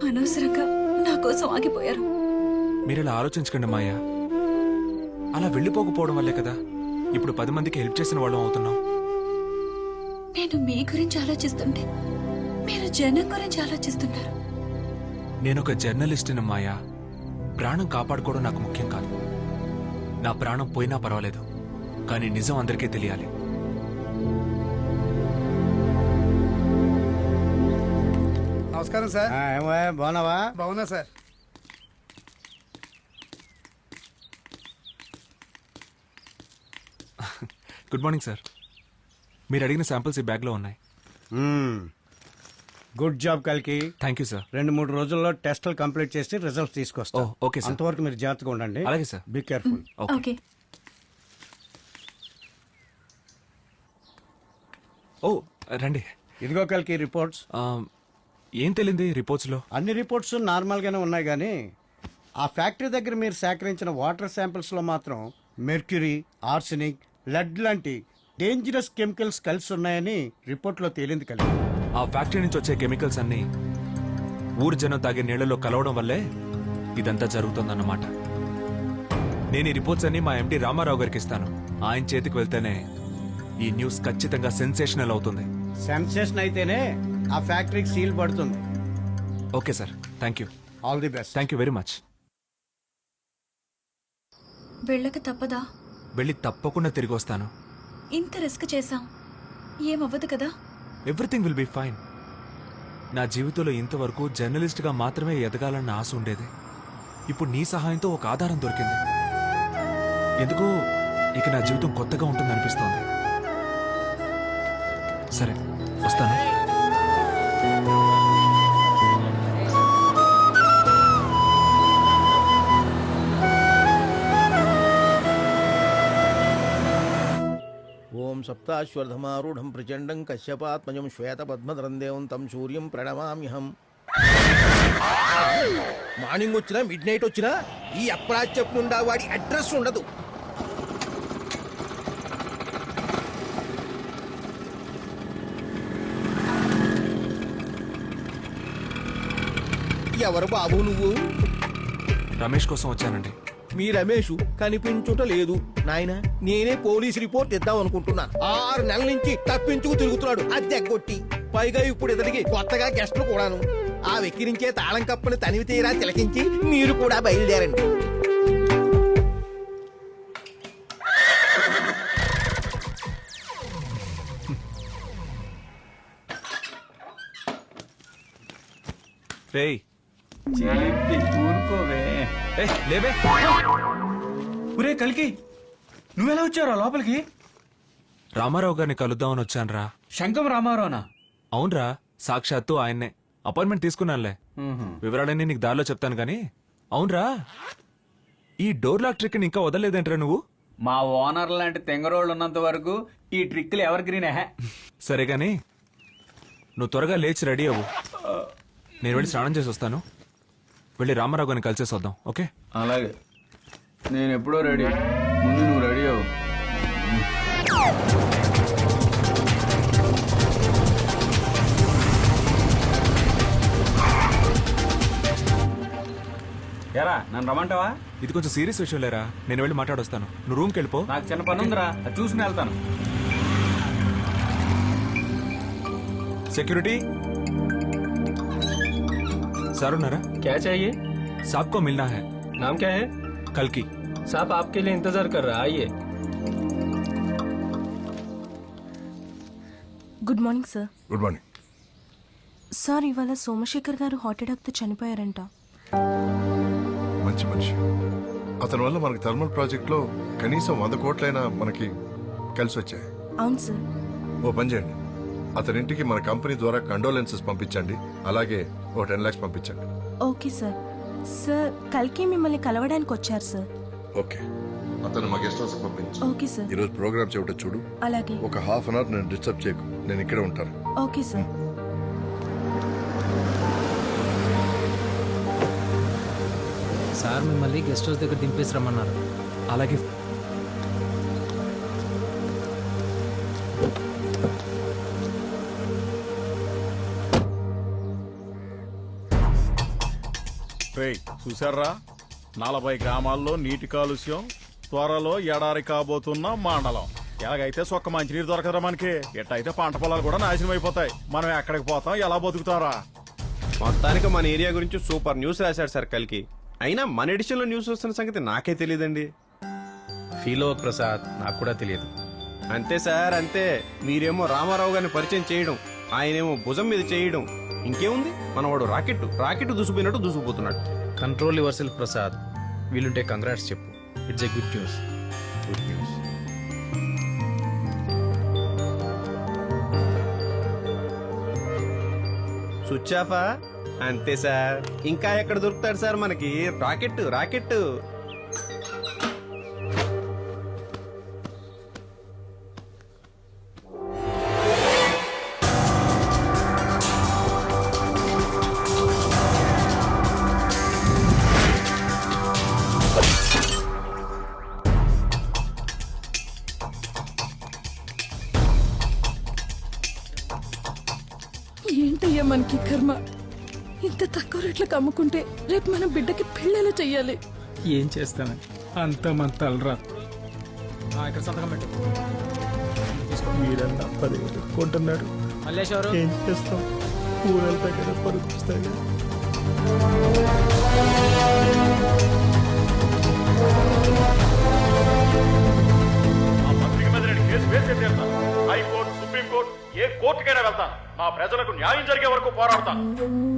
[SPEAKER 10] అనవసరంగా నా కోసం ఆగిపోయారు.
[SPEAKER 1] మీరు ఇలా ఆలోచించకండి మాయా. అలా వెళ్ళిపోకపోవడం వల్లే కదా ఇప్పుడు 10 మందికి హెల్ప్ చేసిన వాళ్ళం అవుతున్నాం.
[SPEAKER 10] నేను మీ గురించి ఆలోచిస్తుంటే మీరు జనం గురించి ఆలోచిస్తున్నారు.
[SPEAKER 1] నేనొక జర్నలిస్ట్ని మాయా. ప్రాణం కాపాడుకోవడం నాకు ముఖ్యం కాదు. నా ప్రాణం పోయినా పర్వాలేదు, కానీ నిజం అందరికీ తెలియాలి.
[SPEAKER 9] నమస్కారం సార్.
[SPEAKER 11] ఏమో బాగున్నావా?
[SPEAKER 9] బాగున్నా సార్.
[SPEAKER 1] Good morning sir. మీరు అడిగిన శాంపిల్స్ ఈ బ్యాగ్లో ఉన్నాయి.
[SPEAKER 11] Good job Kaliki.
[SPEAKER 1] Thank you sir.
[SPEAKER 11] 2-3 రోజుల్లో టెస్టులు కంప్లీట్ చేసి రిజల్ట్స్ తీసుకొస్తా.
[SPEAKER 1] Okay sir.
[SPEAKER 11] అంతవరకు మీరు జాగ్రత్తగా ఉండండి.
[SPEAKER 1] అలాగే సార్.
[SPEAKER 11] Be careful.
[SPEAKER 10] ఓకే.
[SPEAKER 1] ఓ రండి.
[SPEAKER 11] ఇదిగో కలికి రిపోర్ట్స్.
[SPEAKER 1] ఏం తెలియంది రిపోర్ట్స్లో?
[SPEAKER 11] అన్ని రిపోర్ట్స్ నార్మల్గానే ఉన్నాయి, కానీ ఆ ఫ్యాక్టరీ దగ్గర మీరు సేకరించిన వాటర్ శాంపిల్స్లో మాత్రం మెర్క్యూరీ, ఆర్సెనిక్, లెడ్ లాంటి డేంజరస్ కెమికల్స్ కలిసి ఉన్నాయని రిపోర్ట్లో తేలింది కలిగి.
[SPEAKER 1] ఆ ఫ్యాక్టరీ నుంచి వచ్చే కెమికల్స్ అన్ని ఊరు జనం తాగే నీళ్లలో కలవడం వల్లే ఇదంతా జరుగుతుందన్నమాట. నేను ఈ రిపోర్ట్స్ అన్ని మా ఎండి రామారావు గారికి ఇస్తాను. ఆయన చేతికి వెళ్తేనే ఈ న్యూస్ ఖచ్చితంగా సెన్సేషనల్ అవుతుంది.
[SPEAKER 11] సెన్సేషన్ అయితేనే ఆ ఫ్యాక్టరీకి సీల్ పడుతుంది.
[SPEAKER 1] Okay sir. Thank you.
[SPEAKER 11] All the best.
[SPEAKER 1] Thank you very much.
[SPEAKER 10] వెళ్ళక తప్పదా?
[SPEAKER 1] వెళ్ళి తప్పకుండా తిరిగి వస్తాను.
[SPEAKER 10] ఇంత రిస్క్ చేశాం, ఏమవ్వదు కదా?
[SPEAKER 1] Everything will be fine. నా జీవితంలో ఇంతవరకు జర్నలిస్ట్గా మాత్రమే ఎదగాలన్న ఆశ ఉండేది. ఇప్పుడు నీ సహాయంతో ఒక ఆధారం దొరికింది. ఎందుకో ఇక నా జీవితం కొత్తగా ఉంటుందనిపిస్తోంది. సరే, వస్తాను.
[SPEAKER 2] ఓం సప్తాశ్వర్ధమారూఢం ప్రచండం కశ్యపాత్మజం శ్వేతపద్మధరం తం సూర్యం ప్రణమామ్యహం. మార్నింగ్ వచ్చినా మిడ్ నైట్ వచ్చినా ఈ అప్రాచ్యపు నుండా వాడి అడ్రస్ ఉండదు. ఎవరు బాబు నువ్వు?
[SPEAKER 1] రమేష్ కోసం వచ్చానండి.
[SPEAKER 2] మీ రమేష్ కనిపించుట లేదు నాయన. నేనే పోలీస్ రిపోర్ట్ ఇద్దాం అనుకుంటున్నాను. 6 నెలల నుంచి తప్పించుకు తిరుగుతున్నాడు అద్దెగొట్టి. పైగా ఇప్పుడు ఇతనికి కొత్తగా గెస్టులు కూడాను. ఆ వెక్కిరించే తాళం కప్పుని తనివి తీరా తిలకించి మీరు కూడా బయలుదేరండి.
[SPEAKER 1] రేయ్,
[SPEAKER 12] ఊరుకోవే.
[SPEAKER 1] లేవే.
[SPEAKER 12] ఒరే కలికి, నువ్వెలా వచ్చావురా లోపలికి?
[SPEAKER 1] రామారావు గారిని కలుద్దామని వచ్చానురా.
[SPEAKER 12] శంకం రామారావునా?
[SPEAKER 1] అవునరా, సాక్షాత్తు ఆయన్నే. అపాయింట్మెంట్ తీసుకున్నానులే. వివరాలన్నీ నీకు దారిలో చెప్తాను గానీ. అవునరా, ఈ డోర్ లాక్ ట్రిక్ ఇంకా వదలలేదేంట్రా నువ్వు?
[SPEAKER 12] మా ఓనర్ లాంటి తెంగరోళ్ళు ఉన్నంత వరకు ఈ ట్రిక్లు ఎవర్ గ్రీన్.
[SPEAKER 1] సరే గానీ నువ్వు త్వరగా లేచి రెడీ అవ్వు. నేను వెళ్ళి స్నానం చేసి వస్తాను. వెళ్ళి రామారావు గారిని కలిసేసి వద్దాం. ఓకే?
[SPEAKER 12] అలాగే, నేను ఎప్పుడో రెడీ. ముందు నువ్వు రెడీ అవ్వు. ఎరా నన్ను రమ్మంటావా?
[SPEAKER 1] ఇది కొంచెం సీరియస్ విషయం లేరా. నేను వెళ్ళి మాట్లాడొస్తాను. నువ్వు రూమ్కి వెళ్ళిపో.
[SPEAKER 12] నాకు చిన్న పని ఉందిరా, అది చూసుకుని వెళ్తాను.
[SPEAKER 1] సెక్యూరిటీ सर उन्नरा?
[SPEAKER 13] क्या चाहिए?
[SPEAKER 1] साहब को मिलना है।
[SPEAKER 13] नाम क्या है?
[SPEAKER 1] कल की।
[SPEAKER 13] साहब आपके लिए इंतजार कर रहा है, आइए। Good morning sir.
[SPEAKER 8] Good morning.
[SPEAKER 13] Sir ఇవాళ సోమశేఖర్ గారు హార్ట్ అటాక్తో చనిపోయారంట.
[SPEAKER 8] మంచి మనిషి. అతని వల్ల మనకి థర్మల్ ప్రాజెక్ట్లో కనీసం 100 కోట్లైనా మనకి కలిసి వచ్చాయి.
[SPEAKER 13] అవును సార్.
[SPEAKER 8] ఓ పని చేయండి, అతని ఇంటికి మన కంపెనీ ద్వారా కండోలెన్సెస్ పంపించండి. అలాగే ఓ 10 lakhs పంపించండి.
[SPEAKER 13] Okay sir. సార్ కల్కి మిమ్మల్ని కలవడానికి వచ్చారు సార్.
[SPEAKER 8] ఓకే, అతను మా గెస్ట్ హౌస్ పంపించు.
[SPEAKER 13] Okay sir.
[SPEAKER 8] ఈరోజు ప్రోగ్రామ్ చెవిట చూడు.
[SPEAKER 13] అలాగే.
[SPEAKER 8] ఒక హాఫ్ అన్ అవర్ నేను డిస్టర్బ్ చేయకు, నేను ఇక్కడే ఉంటాను.
[SPEAKER 13] Okay sir.
[SPEAKER 2] సార్ మిమ్మల్ని గెస్ట్ హౌస్ దగ్గర దింపేసి రమ్మన్నారు.
[SPEAKER 1] అలాగే
[SPEAKER 7] చూసారా, 40 గ్రామాల్లో నీటి కాలుష్యం, త్వరలో ఎడారి కాబోతున్న మండలం. ఎలాగైతే సొక్క మంచినీరు దొరకదురా మనకి, ఎట్టయితే పంట పొలాలు కూడా నాశనం అయిపోతాయి. మనం ఎక్కడికి పోతాం, ఎలా బతుకుతారా?
[SPEAKER 4] మొత్తానికి మన ఏరియా గురించి సూపర్ న్యూస్ రాశాడు సార్ కల్కి. అయినా మన ఎడిషన్లో న్యూస్ వస్తున్న సంగతి నాకే తెలియదండి.
[SPEAKER 2] ఫీల్ అవ్వకు ప్రసాద్, నాకు కూడా తెలియదు.
[SPEAKER 4] అంతే సార్ అంతే. మీరేమో రామారావు గారిని పరిచయం చేయడం, ఆయనేమో భుజం మీద చేయడం. ఇంకేముంది, మనవాడు రాకెట్ దూసుకుపోయినట్టు దూసుకుపోతున్నాడు.
[SPEAKER 2] Control yourself Prasad. వీలుంటే కంగ్రాట్స్ చెప్పు. It's a good news.
[SPEAKER 8] Good news.
[SPEAKER 4] Switch ఆఫా? అంతే సార్. ఇంకా ఎక్కడ దొరుకుతాడు సార్ మనకి రాకెట్.
[SPEAKER 13] ఏంటయ్యా మనకి కర్మ, ఇంత తక్కువ రేట్లకు అమ్ముకుంటే రేపు మన బిడ్డకి పెళ్ళేలా చెయ్యాలి.
[SPEAKER 2] ఏం చేస్తాను, అంతా మన తలరా. ఇక్కడ సంతకం పెట్టు.
[SPEAKER 1] మీరన్నా 10,000 కొంటున్నారు.
[SPEAKER 2] మల్లేశ్వరు
[SPEAKER 1] ఏం చేస్తాం, ఊరల దగ్గర పరుస్తాయి.
[SPEAKER 7] హైకోర్టు, సుప్రీంకోర్టు, ఏ కోర్టుకైనా వెళ్తాను. నా ప్రజలకు న్యాయం జరిగే వరకు పోరాడతాను.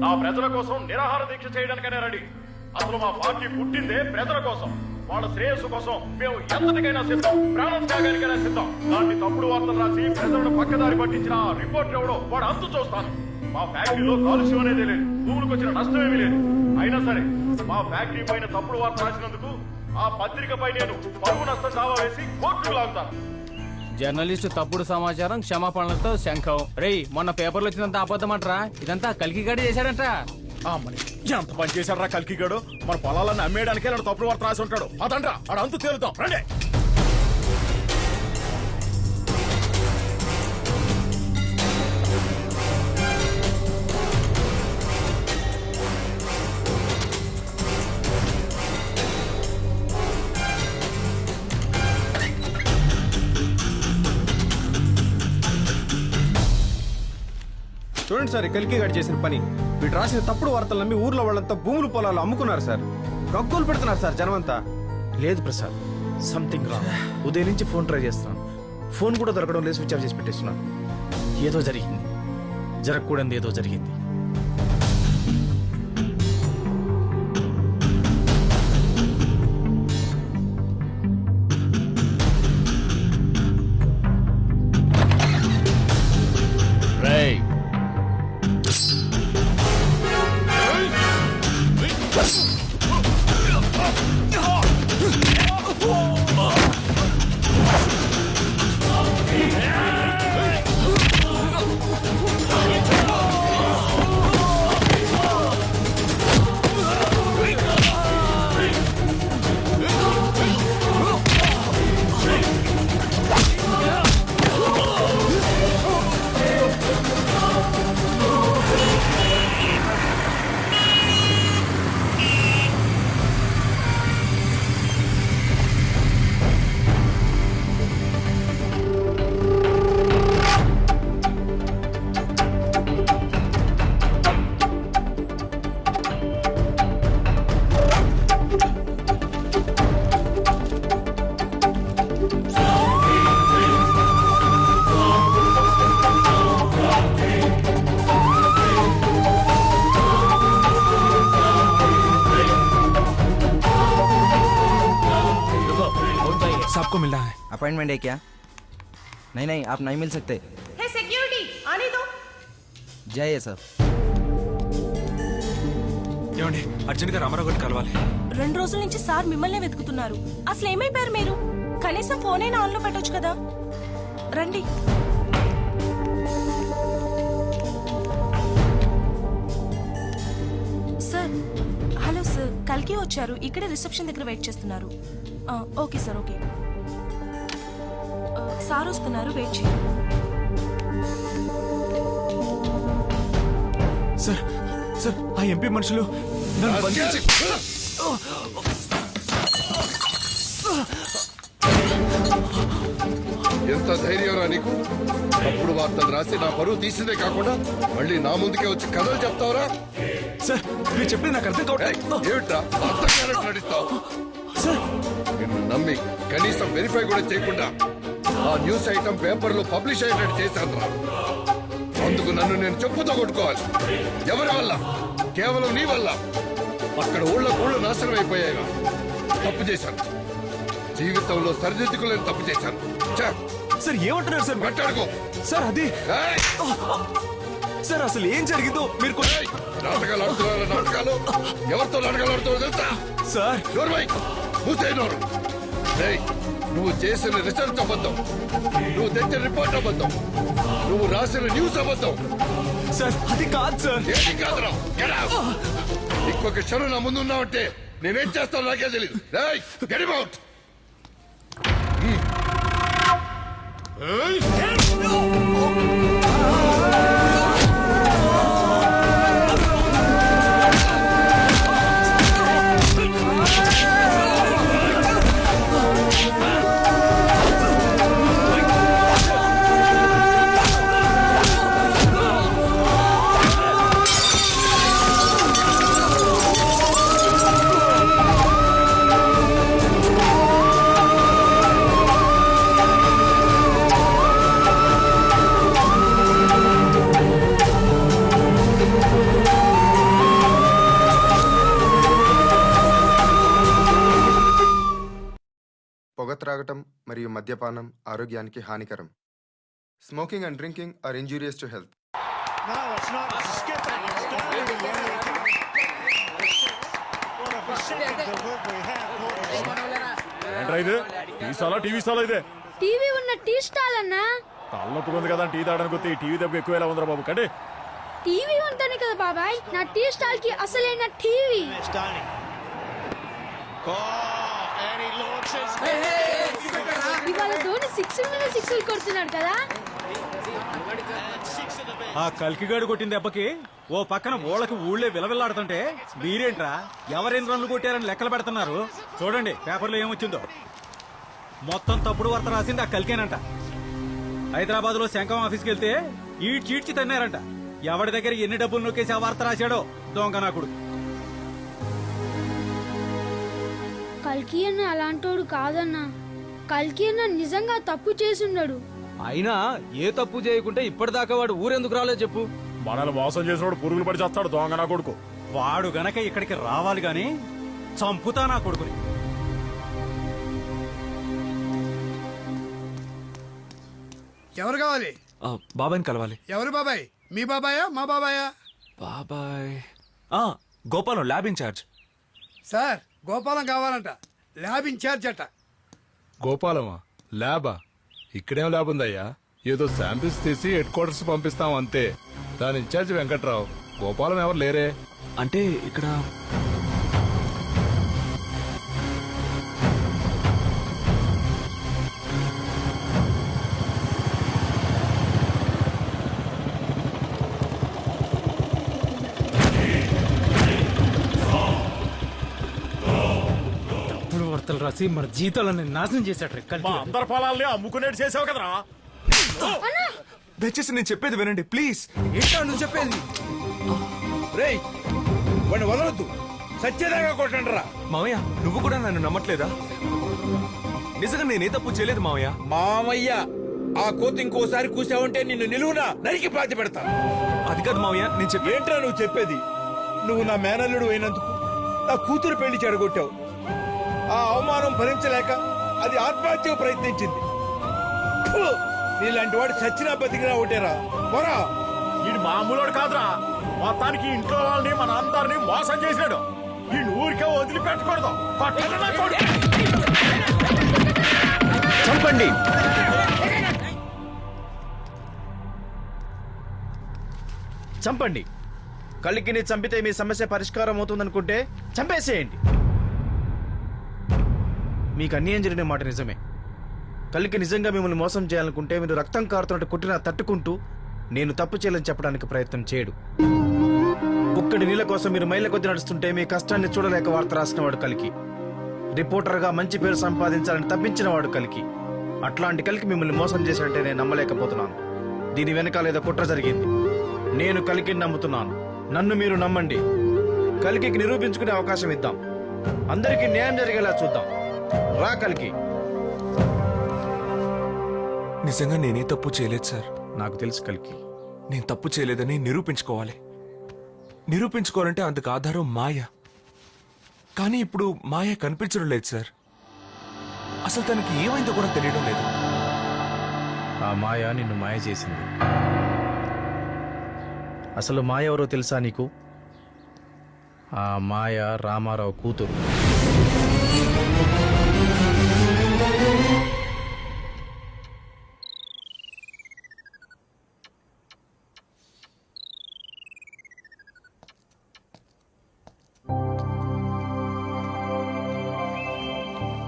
[SPEAKER 7] నా ప్రజల కోసం నిరాహార దీక్ష చేయడానికైనా రెడీ. అసలు మా పార్టీ పుట్టిందే ప్రజల కోసం, వాళ్ళ శ్రేయస్సు కోసం. మేము ఎంతటికైనా సిద్ధం, ప్రాణం త్యాగానికైనా సిద్ధం. దాన్ని తప్పుడు వార్తలు రాసి ప్రజలను పక్కదారి పట్టించిన ఆ రిపోర్టర్ ఎవడో వాడు అంతు చూస్తాను. మా ఫ్యాక్టరీలో కాలుష్యం అనేది లేదు, భూములకు వచ్చిన నష్టమేమీ లేదు. అయినా సరే మా ఫ్యాక్టరీ పైన తప్పుడు వార్త రాసినందుకు ఆ పత్రికపై నేను పరువు నష్టం దావా వేసి కోర్టుకు లాగుతాను.
[SPEAKER 12] జర్నలిస్టు తప్పుడు సమాచారం క్షమాపణలతో శంఖం. రేయ్, మొన్న పేపర్లో వచ్చినంత అబద్ధమంటరా? ఇదంతా కల్కి గడి చేశాడంట.
[SPEAKER 7] ఎంత పని చేశాడు రా కల్కిగాడు. మన పొలాలను అమ్మేయడానికి ఇలాంటి తప్పుడు వార్త రాసి ఉంటాడు. అదండ్రా, ఆడు అంతు తేలుతాం రండి.
[SPEAKER 4] చూడండి సార్, కల్కి గారు చేసిన పని. వీడు రాసిన తప్పుడు వార్తలు నమ్మి ఊర్లో వాళ్ళంతా భూములు పొలాలు అమ్ముకున్నారు సార్. గగ్గోలు పెడుతున్నారు సార్ జనమంతా.
[SPEAKER 2] లేదు ప్రసాద్, సంథింగ్ రాంగ్. ఉదయం నుంచి ఫోన్ ట్రై చేస్తున్నాను, ఫోన్ కూడా దొరకడం లేదు. స్విచ్ ఆఫ్ చేసి పెట్టేస్తున్నాను. ఏదో జరిగింది, జరగకూడదు ఏదో జరిగింది.
[SPEAKER 1] सबको मिलना है।
[SPEAKER 12] अपॉइंटमेंट है क्या? नहीं नहीं, आप नहीं मिल सकते।
[SPEAKER 13] సెక్యూరిటీ ఆనే దో.
[SPEAKER 12] जाइए सर।
[SPEAKER 1] ఏమండి అర్జెంట్ గా రామారావు గారిని కలవాలి.
[SPEAKER 13] 2 రోజుల నుంచి సార్ మిమ్మల్ని వెతుకుతున్నారు. అసలు ఏమైపోయారు మీరు? కనీసం ఫోన్ అయినా ఆన్ లో పెట్టొచ్చు కదా. రండి. సార్ హలో సార్, కల్కి వచ్చారు. ఇక్కడే రిసెప్షన్ దగ్గర వెయిట్ చేస్తున్నారు. Okay sir, okay. సార్ వస్తున్నారు, వెయిట్ చేయండి.
[SPEAKER 1] సార్ సార్ ఆ ఎంపీ మనుషులు నన్ను బంధించి
[SPEAKER 8] ఎంత ధైర్యంరా నీకు? తప్పుడు వార్తలు రాసి నా పరువు తీసిందే కాకుండా మళ్ళీ నా ముందుకే వచ్చి కథలు చెప్తావురా?
[SPEAKER 1] సార్ మీరు చెప్పింది నాకు అర్థం కావట్లేదు.
[SPEAKER 8] ఏమిట్రా అర్థం కానట్టు నడుస్తావు?
[SPEAKER 1] సార్
[SPEAKER 8] నిన్ను నమ్మి కనీసం వెరిఫై కూడా చేయకుండా ఆ న్యూస్ ఐటమ్ పేపర్లో పబ్లిష్ అయ్యేటట్టు చేశానురా. అందుకు నన్ను నేను చెప్పుతో కొట్టుకోవాలి. ఎవరి వల్ల? కేవలం నీ వల్ల. అక్కడ ఊళ్ళ నాశనం అయిపోయాయిగా. తప్పు చేశాను. జీవితంలో సరిదిద్దుకోలేని తప్పు చేశాను.
[SPEAKER 1] సార్ ఏమంటున్నారు సార్?
[SPEAKER 8] మాట్లాడుకో
[SPEAKER 1] సార్ అది
[SPEAKER 8] ఏయ్!
[SPEAKER 1] సార్ అసలు ఏం జరిగిందో మీరు
[SPEAKER 8] ఏయ్! నాటకాలు ఆడుతున్నారా? నాటకాలు ఎవరితో నాటకాలు ఆడుతావో తెలుసా?
[SPEAKER 1] సార్
[SPEAKER 8] మూసేనోరు. నువ్వు చేసిన రీసెర్చ్ అబద్ధం, నువ్వు తెచ్చిన రిపోర్ట్ అబద్ధం, నువ్వు రాసిన న్యూస్ అబద్ధం.
[SPEAKER 1] సార్ అది కాదు సార్.
[SPEAKER 8] ఏది కాదురా? Get out! ఇంకొక క్షణం నా ముందు ఉన్నావంటే నేనేం చేస్తాను నాకే తెలియదు. Get him out!
[SPEAKER 14] పొగ త్రాగటం మరియు మద్యపానం ఆరోగ్యానికి హానికరం. Smoking and drinking are injurious to health.
[SPEAKER 9] TV stall ఇదే.
[SPEAKER 5] టీవీ ఉన్న టీ స్టాల్ అన్నా.
[SPEAKER 9] తలనొప్పుకుంది కదా టీ తాగడానికి వస్తే టీవీ దెబ్బ ఎక్కువ ఎలా ఉందిరా బాబు? కండి
[SPEAKER 5] టీవీ ఉంటేనే కదా బాబాయ్ నా టీ స్టాల్ కి అసలైన టీవీ. ఇవాళ ధోని 6 మీద 6 కొడుతున్నాడు కదా.
[SPEAKER 12] ఆ కల్కిగాడు కొట్టిన దెబ్బకి ఓ పక్కన ఊళ్ళకి ఊళ్ళే విలవిల్లాడుతుంటే మీరేంట్రా ఎవరెన్ని రన్లు కొట్టారని లెక్కలు పెడుతున్నారు? చూడండి పేపర్లో ఏమొచ్చిందో. మొత్తం తప్పుడు వార్త రాసింది ఆ కల్కేనంట. హైదరాబాద్ లో శంఖం ఆఫీస్కి వెళ్తే ఈ చీడ్చి తన్నారంట. ఎవరి దగ్గర ఎన్ని డబ్బులు నొక్కేసి ఆ వార్త రాశాడో దొంగనాకుడు.
[SPEAKER 5] కల్కి అన్న అలాంటోడు కాదన్నా. కల్కి అన్న నిజంగా తప్పు చేసుండడు.
[SPEAKER 2] అయినా ఏ తప్పు చేయకుంటే ఇప్పటిదాకా వాడు ఊరెందుకు రాలేదు చెప్పు?
[SPEAKER 9] మనల్ని మోసం చేసినోడు పురుగులు పడి చేస్తాడు దొంగ నా కొడుకు.
[SPEAKER 12] వాడు గనక ఇక్కడికి రావాలి గాని చంపుతా నా కొడుకుని.
[SPEAKER 11] ఎవరు కావాలి?
[SPEAKER 1] బాబాయ్ని కలవాలి.
[SPEAKER 11] ఎవరు బాబాయ్? మీ బాబాయా మా బాబాయా?
[SPEAKER 1] బాబాయ్ Gopalam lab incharge.
[SPEAKER 11] Sir Gopalam కావాలంట. ల్యాబ్ ఇన్ఛార్జ్ అట.
[SPEAKER 9] గోపాలమా? ల్యాబా? ఇక్కడేం ల్యాబ్ ఉందయ్యా? ఏదో శాంపిల్స్ తీసి హెడ్ క్వార్టర్స్ పంపిస్తాం అంతే. దాని ఇన్ఛార్జ్ వెంకట్రావు. గోపాలం ఎవరు లేరే?
[SPEAKER 1] అంటే ఇక్కడ
[SPEAKER 2] వార్తలు రాసి మన జీతాలని నాశనం చేశాడు.
[SPEAKER 9] అందరి పొలాల్ని అమ్ముకునేట్టు చేసావు కదరా.
[SPEAKER 1] దయచేసి నేను చెప్పేది వినండి ప్లీజ్.
[SPEAKER 3] ఏంటో నువ్వు చెప్పేది? రేయ్ వాడిని వదలొద్దు. సత్యదాగా కొట్టండిరా.
[SPEAKER 1] మావయ్య నువ్వు కూడా నన్ను నమ్మట్లేదా? నిజంగా నేనే తప్పు చేయలేదు మావయ్య.
[SPEAKER 3] మామయ్య ఆ కోతి ఇంకోసారి కూసావంటే నిన్ను నిలువునా నరికి పాతి పెడతా.
[SPEAKER 1] అది కాదు మావయ్య నేను చెప్పి.
[SPEAKER 3] ఏంట్రా నువ్వు చెప్పేది? నువ్వు నా మేనల్లుడు అయినందుకు నా కూతురు పెళ్లి చెడగొట్టావు. ఆ అవమానం భరించలేక అది ఆత్మహత్యకు ప్రయత్నించింది. ఫు! నీలాంటి వాడు చచ్చినా బతికినా ఒకటేరా. పోరా.
[SPEAKER 7] ఈ మామూలు కాదురా, మొత్తానికి ఇంట్లో వాళ్ళని మన అందరినీ మోసం చేశాడు. ఈ ఊరికే వదిలిపెట్టకూడదు. పట్టణ నా కొడుకు.
[SPEAKER 2] చంపండి. చంపండి. కలికిని చంపితే మీ సమస్య పరిష్కారం అవుతుందనుకుంటే చంపేసేయండి. మీకు అన్యాయం జరిగిన మాట నిజమే. కలికి నిజంగా మిమ్మల్ని మోసం చేయాలనుకుంటే మీరు రక్తం కారుతున్నట్టు కొట్టినా తట్టుకుంటూ నేను తప్పు చేయాలని చెప్పడానికి ప్రయత్నం చేయడు. ఒక్కడి నీళ్ళ కోసం మీరు మైళ్ళ కొద్ది నడుస్తుంటే మీ కష్టాన్ని చూడలేక వార్త రాసినవాడు కలికి. రిపోర్టర్గా మంచి పేరు సంపాదించాలని తప్పించిన వాడు కలికి. అట్లాంటి కలికి మిమ్మల్ని మోసం చేశాడంటే నేను నమ్మలేకపోతున్నాను. దీని వెనకాల ఏదో కుట్ర జరిగింది. నేను కలికిని నమ్ముతున్నాను. నన్ను మీరు నమ్మండి. కలికి నిరూపించుకునే అవకాశం ఇద్దాం. అందరికీ న్యాయం జరిగేలా చూద్దాం. రా కలికి.
[SPEAKER 1] నిజంగా నేనే తప్పు చేయలేదు సార్.
[SPEAKER 2] నాకు తెలుసు కలికి.
[SPEAKER 1] నేను తప్పు చేయలేదని నిరూపించుకోవాలి. నిరూపించుకోవాలంటే అందుకు ఆధారం మాయ. కానీ ఇప్పుడు మాయ కనిపించడం లేదు సార్. అసలు తనకి ఏమైందో కూడా తెలియడం లేదు.
[SPEAKER 2] ఆ మాయ నిన్ను మాయ చేసింది. అసలు మాయ ఎవరో తెలుసా నీకు? ఆ మాయ రామారావు కూతురు.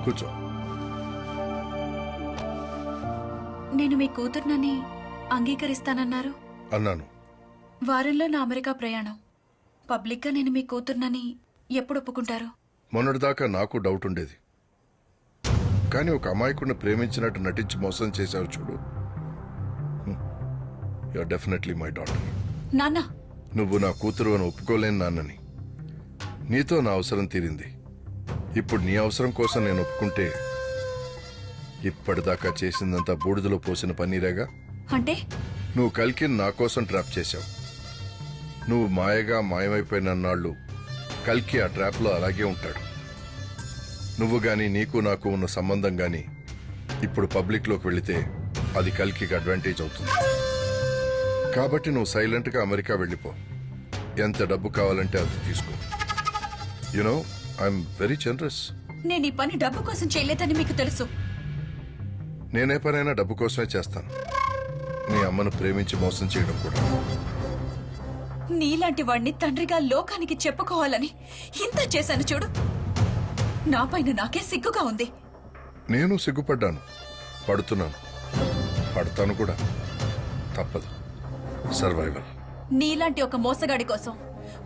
[SPEAKER 8] కూర్చో.
[SPEAKER 10] నేను మీ కూతుర్నని అంగీకరిస్తానన్నారు.
[SPEAKER 8] అన్నాను.
[SPEAKER 10] వారంలో నా అమెరికా ప్రయాణం. పబ్లిక్గా నేను మీ కూతుర్నని ఎప్పుడు ఒప్పుకుంటారు?
[SPEAKER 8] మొన్నటిదాకా నాకు డౌట్ ఉండేది. కానీ ఒక అమాయకుడిని ప్రేమించినట్టు నటించి మోసం చేశావు చూడు. You are definitely my daughter.
[SPEAKER 10] నాన్న,
[SPEAKER 8] నువ్వు నా కూతురు అని ఒప్పుకోలేని నాన్నని. నీతో నా అవసరం తీరింది. ఇప్పుడు నీ అవసరం కోసం నేను ఒప్పుకుంటే ఇప్పటిదాకా చేసిందంతా బూడిదలో పోసిన పన్నీరేగా.
[SPEAKER 10] అంటే
[SPEAKER 8] నువ్వు కలికిని నా కోసం ట్రాప్ చేశావు. నువ్వు మాయగా మాయమైపోయిన నాళ్ళు కల్కి ఆ ట్రాప్లో అలాగే ఉంటాడు. నువ్వు గాని నీకు నాకు ఉన్న సంబంధం గాని ఇప్పుడు పబ్లిక్లోకి వెళితే అది కల్కికి అడ్వాంటేజ్ అవుతుంది. కాబట్టి నువ్వు సైలెంట్గా అమెరికా వెళ్ళిపో. ఎంత డబ్బు కావాలంటే అది తీసుకో. You know I'm very generous.
[SPEAKER 10] నేను ఈ పని డబ్బు కోసం చేయలేదని మీకు తెలుసు.
[SPEAKER 8] నేనే పనైనా డబ్బు కోసమే చేస్తాను. నీ అమ్మను ప్రేమించి మోసం చేయడం కూడా.
[SPEAKER 10] నీలాంటి వాడిని తండ్రిగా లోకానికి చెప్పుకోవాలని ఇంత చేశాను చూడు. నా పైన నాకే సిగ్గుగా ఉంది.
[SPEAKER 8] నేను సిగ్గుపడ్డాను. పడుతున్నాను. పడతాను కూడా. తప్పదు. సర్వైవల్.
[SPEAKER 10] నీలాంటి ఒక మోసగాడి కోసం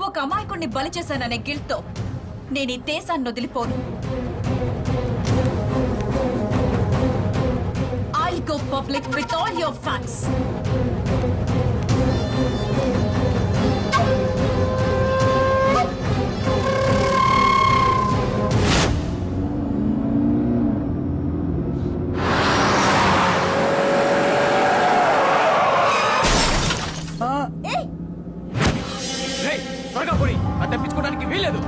[SPEAKER 10] ఒక అమాయకుడిని బలి చేశాననే గిల్ట్తో నేను ఈ దేశాన్ని వదిలిపోను. I'll go public with all your facts.
[SPEAKER 12] త్వరగా పోయి అది తప్పించుకోవడానికి వీల్లేదు.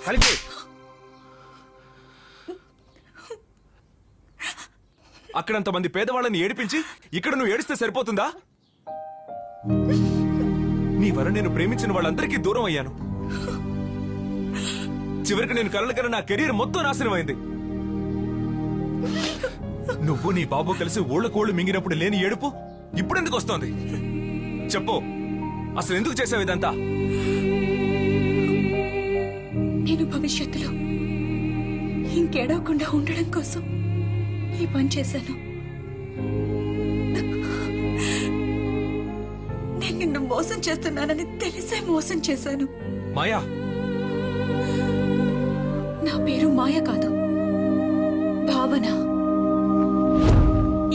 [SPEAKER 2] కలికి
[SPEAKER 1] అక్కడంత మంది పేదవాళ్ళని ఏడిపించి ఇక్కడ నువ్వు ఏడిస్తే సరిపోతుందా? నీ వల్ల నేను ప్రేమించిన వాళ్ళందరికీ దూరం అయ్యాను. చివరికి నేను కలలు నా కెరీర్ మొత్తం నాశనం అయింది. నువ్వు నీ బాబు కలిసి ఊళ్ళకోళ్ళు మింగినప్పుడు లేని ఏడుపు ఇప్పుడెందుకు వస్తోంది? చెప్పు, అసలు ఎందుకు చేసావు ఇదంతా?
[SPEAKER 10] నేను భవిష్యత్తులో ఇంకేడవకుండా ఉండడం కోసం ఈ పని చేశాను. నేను నిన్ను మోసం చేస్తున్నానని తెలిసే మోసం చేశాను.
[SPEAKER 1] మాయా,
[SPEAKER 10] నా పేరు మాయ కాదు, భావన.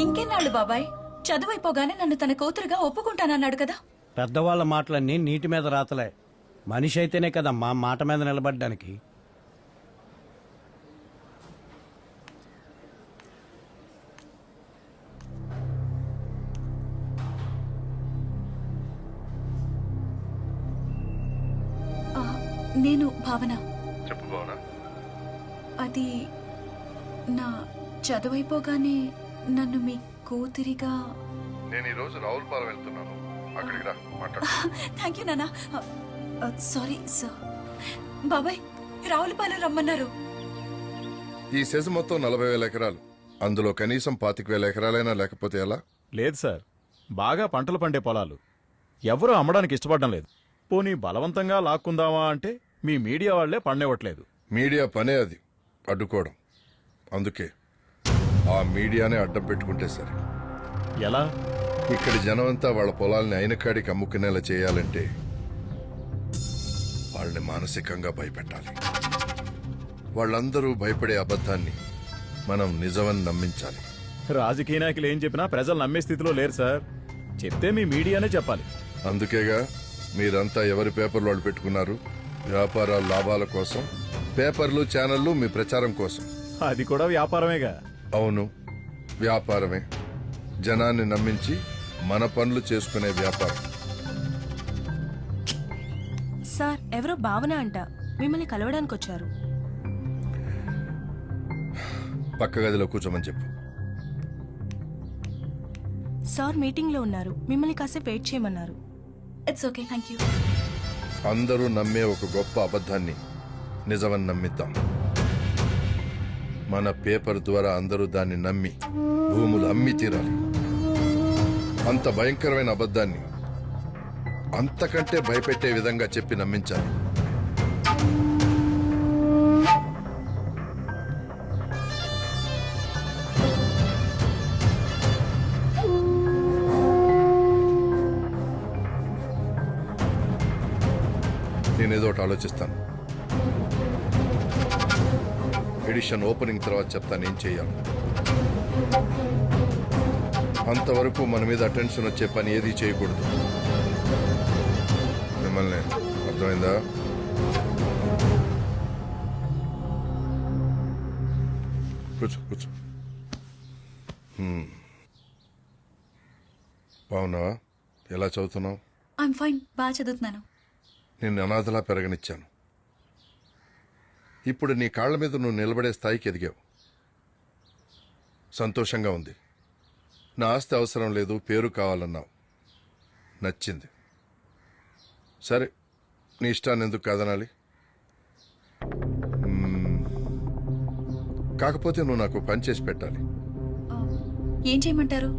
[SPEAKER 10] ఇంకెన్నాళ్ళు బాబాయ్? చదువైపోగానే నన్ను తన కూతురుగా ఒప్పుకుంటానన్నాడు కదా.
[SPEAKER 11] పెద్దవాళ్ళ మాటలన్నీ నీటి మీద రాతలే. మనిషి అయితేనే కదమ్మా మాట మీద నిలబడ్డానికి.
[SPEAKER 10] నేను భావన.
[SPEAKER 8] చెప్పు భావన.
[SPEAKER 10] అది నా చదువైపోగానే నన్ను మీ కూతురిగా.
[SPEAKER 8] నేను ఈ రోజు రావులపాలెం వెళ్తున్నాను, అక్కడికి రా మాట్లాడు.
[SPEAKER 10] థ్యాంక్ యూ నాన్న. Sorry sir. బాబాయ్, రావులపాలెం రమ్మన్నారు.
[SPEAKER 8] ఈ సెజ్ మొత్తం 40,000 ఎకరాలు. అందులో కనీసం 25,000 ఎకరాలైనా లేకపోతే ఎలా?
[SPEAKER 7] లేదు సార్, బాగా పంటలు పండే పొలాలు ఎవరూ అమ్మడానికి ఇష్టపడడం లేదు. పోనీ బలవంతంగా లాక్కుందామా అంటే మీ మీడియా వాళ్లే పండేవట్లేదు.
[SPEAKER 8] మీడియా పనే అది, అడ్డుకోవడం. అందుకే ఆ మీడియానే అడ్డం పెట్టుకుంటే సరే.
[SPEAKER 7] ఎలా?
[SPEAKER 8] ఇక్కడి జనమంతా వాళ్ళ పొలాల్ని అయినకాడికి అమ్ముకునేలా చేయాలంటే వాళ్ళని మానసికంగా భయపెట్టాలి. వాళ్ళందరూ భయపడే అబద్ధాన్ని మనం నిజమని నమ్మించాలి.
[SPEAKER 7] రాజకీయ నాయకులు ఏం చెప్పినా ప్రజలు నమ్మే స్థితిలో లేరు సార్. చెప్తే మీ మీడియానే చెప్పాలి.
[SPEAKER 8] అందుకేగా మీరంతా ఎవరి పేపర్లు వాళ్ళు పెట్టుకున్నారు. వ్యాపారాల లాభాల కోసం పేపర్లు, ఛానళ్లు మీ ప్రచారం కోసం.
[SPEAKER 7] అది కూడా వ్యాపారమేగా.
[SPEAKER 8] అవును, వ్యాపారమే. జనాన్ని నమ్మించి మన పనులు చేసుకునే వ్యాపారం.
[SPEAKER 13] సార్, ఎవరో భావన అంట మిమ్మల్ని కలవడానికి వచ్చారు.
[SPEAKER 8] పక్క గదిలో కూర్చోమని చెప్పు.
[SPEAKER 13] సార్ మీటింగ్ లో ఉన్నారు, మిమ్మల్ని కాసేపు వెయిట్ చేయమన్నారు.
[SPEAKER 10] It's okay, thank you.
[SPEAKER 8] అందరూ నమ్మే ఒక గొప్ప అబద్ధాన్ని నిజమని నమ్మిద్దాం. మన పేపర్ ద్వారా అందరూ దాన్ని నమ్మి భూములు అమ్మి తీరాలి. అంత భయంకరమైన అబద్ధాన్ని అంతకంటే భయపెట్టే విధంగా చెప్పి నమ్మించాలి. నేనేదో ఒకటి ఆలోచిస్తాను. ఎడిషన్ ఓపెనింగ్ తర్వాత చెప్తాను ఏం చేయాలి. అంతవరకు మన మీద అటెన్షన్ వచ్చే పని ఏది చేయకూడదు. మిమ్మల్ని అర్థమైందా? కూర్చో కూర్చో. బాగున్నావా? ఎలా చదువుతున్నావు?
[SPEAKER 10] ఐఎమ్ ఫైన్, బాగా చదువుతున్నాను.
[SPEAKER 8] నిన్ను అనాథలా పెరగనిచ్చాను. ఇప్పుడు నీ కాళ్ల మీద నువ్వు నిలబడే స్థాయికి ఎదిగావు. సంతోషంగా ఉంది. నా ఆస్తి అవసరం లేదు, పేరు కావాలన్నావు. నచ్చింది. సరే, నీ ఇష్టాన్ని ఎందుకు కాదనాలి? కాకపోతే నువ్వు నాకు పని చేసి పెట్టాలి.
[SPEAKER 10] ఏం చేయమంటారు?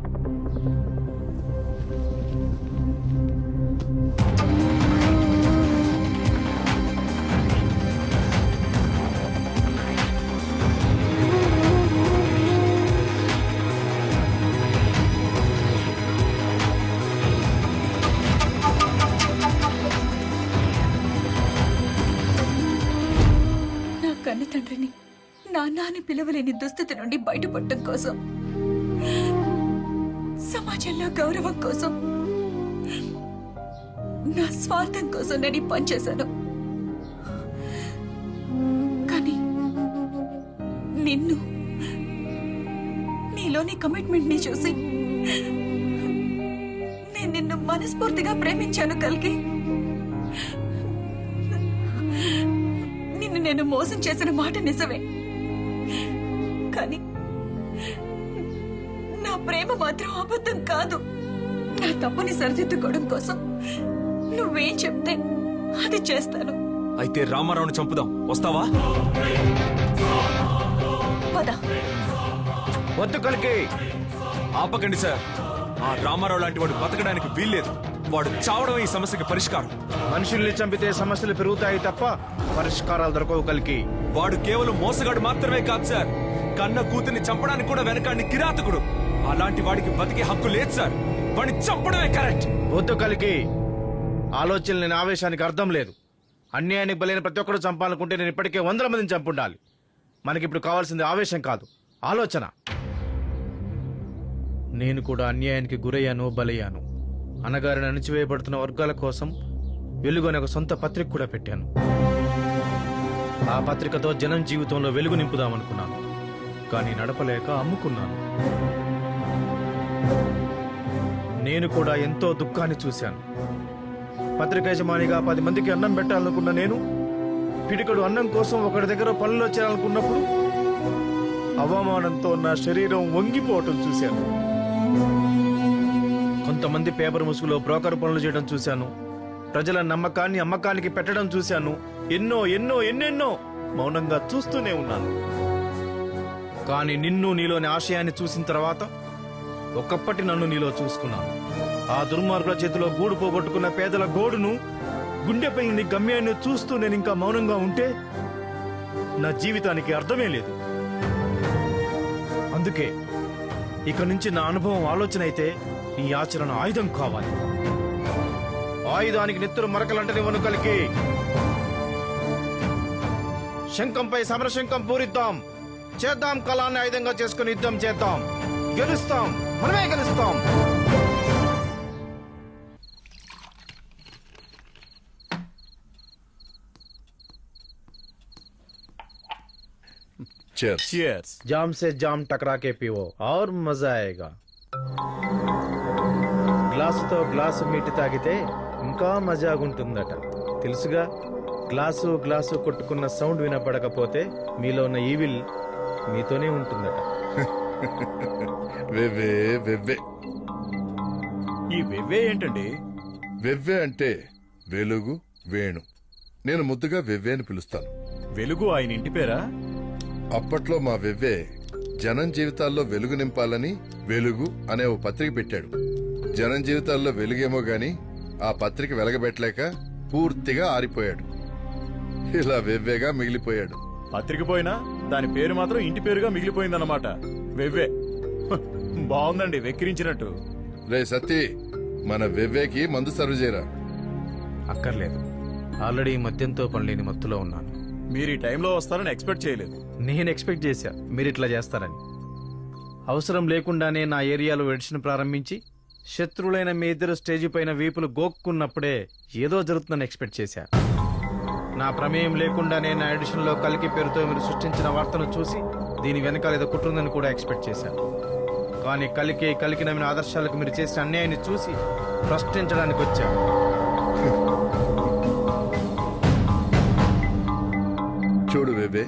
[SPEAKER 10] కన్న తండ్రిని నాన్న అని పిలవలేని దుస్థితి నుండి బయటపడటం కోసం, సమాజంలో గౌరవం కోసం, నా స్వార్థం కోసం నేను ఈ పని చేశాను. కానీ నిన్ను, నీలోని కమిట్మెంట్ ని చూసి నేను నిన్ను మనస్ఫూర్తిగా ప్రేమించాను. కలిగి నిన్ను నేను మోసం చేసిన మాట నిజమే, కానీ నా ప్రేమ మాత్రం అబద్ధం కాదు. నా తప్పుని సరిదిద్దుకోవడం కోసం నువ్వేం చెప్తే అది చేస్తాను.
[SPEAKER 1] అయితే రామారావుని చంపుదాం, వస్తావా?
[SPEAKER 10] పద.
[SPEAKER 2] వద్దు కలికి.
[SPEAKER 1] ఆపకండి సార్, ఆ రామారావు లాంటి వాడు బతకడానికి వీల్లేదు. వాడు చావడం ఈ సమస్యకి పరిష్కారం.
[SPEAKER 2] మనుషుల్ని చంపితే సమస్యలు పెరుగుతాయి తప్ప పరిష్కారాలు దొరకవు కలికి.
[SPEAKER 1] వాడు కేవలం మోసగాడు మాత్రమే కాదు సార్, కన్న కూతుర్ని చంపడానికి కూడా వెనకాడిని కిరాతకుడు. అలాంటి వాడికి బతికే హక్కు లేదు సార్, వాడిని చంపడమే కరెక్ట్.
[SPEAKER 2] వద్దు కలికి. ఆలోచన లేని ఆవేశానికి అర్థం లేదు. అన్యాయానికి బలైన ప్రతి ఒక్కరు చంపాలనుకుంటే నేను ఇప్పటికే 100 మందిని చంపుండాలి. మనకిప్పుడు కావాల్సింది ఆవేశం కాదు, ఆలోచన. నేను కూడా అన్యాయానికి గురయ్యాను, బలయ్యాను. అనగారిని అణచివేయబడుతున్న వర్గాల కోసం వెలుగు అనే ఒక సొంత పత్రిక కూడా పెట్టాను. ఆ పత్రికతో జనం జీవితంలో వెలుగు నింపుదామనుకున్నాను, కానీ నడపలేక అమ్ముకున్నాను. నేను కూడా ఎంతో దుఃఖాన్ని చూశాను. పత్రిక యజమానిగా 10 మందికి అన్నం పెట్టాలనుకున్న నేను పిడికడు అన్నం కోసం ఒకరి దగ్గర పనులు చేయాలనుకున్నప్పుడు అవమానంతో నా శరీరం వంగిపోవటం చూశాను. కొంతమంది పేపర్ ముసుగులో బ్రోకర్ పనులు చేయడం చూశాను. ప్రజల నమ్మకాన్ని అమ్మకానికి పెట్టడం చూశాను. ఎన్నో ఎన్నో ఎన్నెన్నో మౌనంగా చూస్తూనే ఉన్నాను. కానీ నిన్ను, నీలోని ఆశయాన్ని చూసిన తర్వాత ఒకప్పటి నన్ను నీలో చూసుకున్నాను. ఆ దుర్మార్గుల చేతిలో గూడు పోగొట్టుకున్న పేదల గోడును, గుండె పిల్లని గమ్యాన్ని చూస్తూ నేను ఇంకా మౌనంగా ఉంటే నా జీవితానికి అర్థమే లేదు. అందుకే ఇక నుంచి నా అనుభవం ఆలోచన అయితే ఈ ఆచరణ ఆయుధం కావాలి. ఆయుధానికి నెత్తురు మరకలంటనివ్వను కలికి. శంఖంపై సమరశంఖం పూరిద్దాం. చేద్దాం కళాన్ని ఆయుధంగా చేసుకుని యుద్ధం చేద్దాం. గెలుస్తాం, మనమే గెలుస్తాం.
[SPEAKER 7] Cheers.
[SPEAKER 2] जाम से जाम टकरा के पियो और मजा आएगा. గ్లాసుతో గ్లాసు మీటి తాగితే ఇంకా మజాగుంటుందట. తెలుసుగా, గ్లాసు గ్లాసు కొట్టుకున్న సౌండ్ వినపడకపోతే మీలో ఉన్న ఈవిల్ మీతోనే ఉంటుందట.
[SPEAKER 8] వెవ్వే వెవ్వే.
[SPEAKER 7] ఈ వెవ్వే ఏంటండి?
[SPEAKER 8] వెవ్వే అంటే వెలుగు, వేణు. నేను ముద్దుగా వెవ్వే అని పిలుస్తాను.
[SPEAKER 7] వెలుగు ఆయన ఇంటి పేరా?
[SPEAKER 8] అప్పట్లో మా వెవ్వే జనం జీవితాల్లో వెలుగు నింపాలని వెలుగు అనే ఓ పత్రిక పెట్టాడు. జనం జీవితాల్లో వెలుగేమో గాని ఆ పత్రిక వెలగబెట్టలేక పూర్తిగా ఆరిపోయాడు. ఇలా వెవ్వేగా మిగిలిపోయాడు.
[SPEAKER 7] పత్రిక పోయినా దాని పేరు మాత్రం ఇంటి పేరుగా మిగిలిపోయిందన్నమాట. వెవ్వే. బాగుందండి, వెక్కిరించినట్టు.
[SPEAKER 8] రే సత్తి, మన వెవ్వేకి మందు సర్వ్ చేయరా.
[SPEAKER 2] అక్కర్లేదు, ఆల్రెడీ మద్యంతో పనిలేని మత్తులో ఉన్నాను.
[SPEAKER 7] మీరు ఈ టైంలో వస్తారని ఎక్స్పెక్ట్ చేయలేదు.
[SPEAKER 2] నేను ఎక్స్పెక్ట్ చేశా మీరు ఇట్లా చేస్తారని. అవసరం లేకుండానే నా ఏరియాలో ఎడిషన్ ప్రారంభించి శత్రువులైన మీ ఇద్దరు స్టేజి పైన వీపులు గోక్కున్నప్పుడే ఏదో జరుగుతుందని ఎక్స్పెక్ట్ చేశా. నా ప్రమేయం లేకుండానే నా ఎడిషన్ లో కలికి పేరుతో మీరు సృష్టించిన వార్తను చూసి దీని వెనకాల ఏదో కుట్రుందని కూడా ఎక్స్పెక్ట్ చేశాను. కానీ కలికి నమ్మిన ఆదర్శాలకు మీరు చేసిన అన్యాయాన్ని చూసి ప్రశ్నించడానికి వచ్చా.
[SPEAKER 8] చూడు వెవ్వే,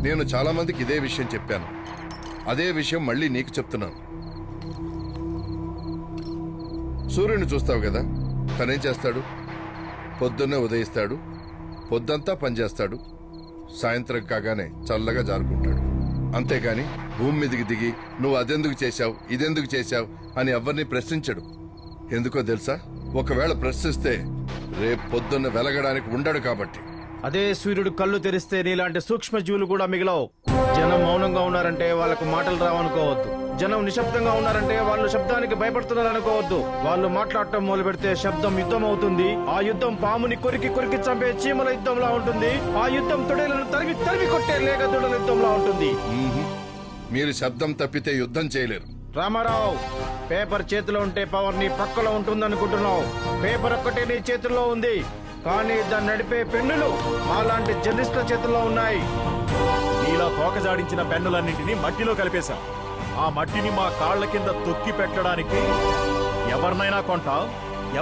[SPEAKER 8] నేను చాలా మందికి ఇదే విషయం చెప్పాను. అదే విషయం మళ్ళీ నీకు చెప్తున్నాను. సూర్యుని చూస్తావు కదా, తనేం చేస్తాడు? పొద్దున్నే ఉదయిస్తాడు, పొద్దంతా పనిచేస్తాడు, సాయంత్రం కాగానే చల్లగా జారుకుంటాడు. అంతేగాని భూమి మీదకి దిగి నువ్వు అదెందుకు చేశావు, ఇదెందుకు చేశావు అని ఎవరిని ప్రశ్నించడు. ఎందుకో తెలుసా? ఒకవేళ ప్రశ్నిస్తే రేపు పొద్దున్న వెలగడానికి ఉండడు కాబట్టి.
[SPEAKER 2] అదే సూర్యుడు కళ్ళు తెరిస్తే నీలాంటి సూక్ష్మజీవులు కూడా మిగిలవు. జనం మౌనంగా ఉన్నారంటే వాళ్ళకు మాటలు రావనుకోవద్దు. జనం నిశ్శబ్దంగా ఉన్నారంటే వాళ్ళు శబ్దానికి భయపడుతున్నారనుకోవద్దు. వాళ్ళు మాట్లాడటం మొదలు పెడితే శబ్దం యుద్ధం అవుతుంది. ఆ యుద్ధం పాముని కొరికి కొరికి చంపే చీమల యుద్ధంలా ఉంటుంది. ఆ యుద్ధం తొడేలను తరిమి తరిమి కొట్టే లేక దొడల యుద్ధంలా ఉంటుంది.
[SPEAKER 8] మీరు శబ్దం తప్పితే యుద్ధం చేయలేరు.
[SPEAKER 2] రామారావు, పేపర్ చేతిలో ఉంటే పవర్ నీ పక్కలో ఉంటుందనుకుంటున్నావు. పేపర్ ఒక్కటే నీ చేతుల్లో ఉంది, కానీ దాన్ని నడిపే పెన్నులు మాలాంటి జర్నలిస్టుల చేతుల్లో ఉన్నాయి.
[SPEAKER 7] ఇలా తోకజాడించిన పెన్నులన్నింటినీ మట్టిలో కలిపేశాం. ఆ మట్టిని మా కాళ్ల కింద తొక్కి పెట్టడానికి ఎవరినైనా కొంటాం,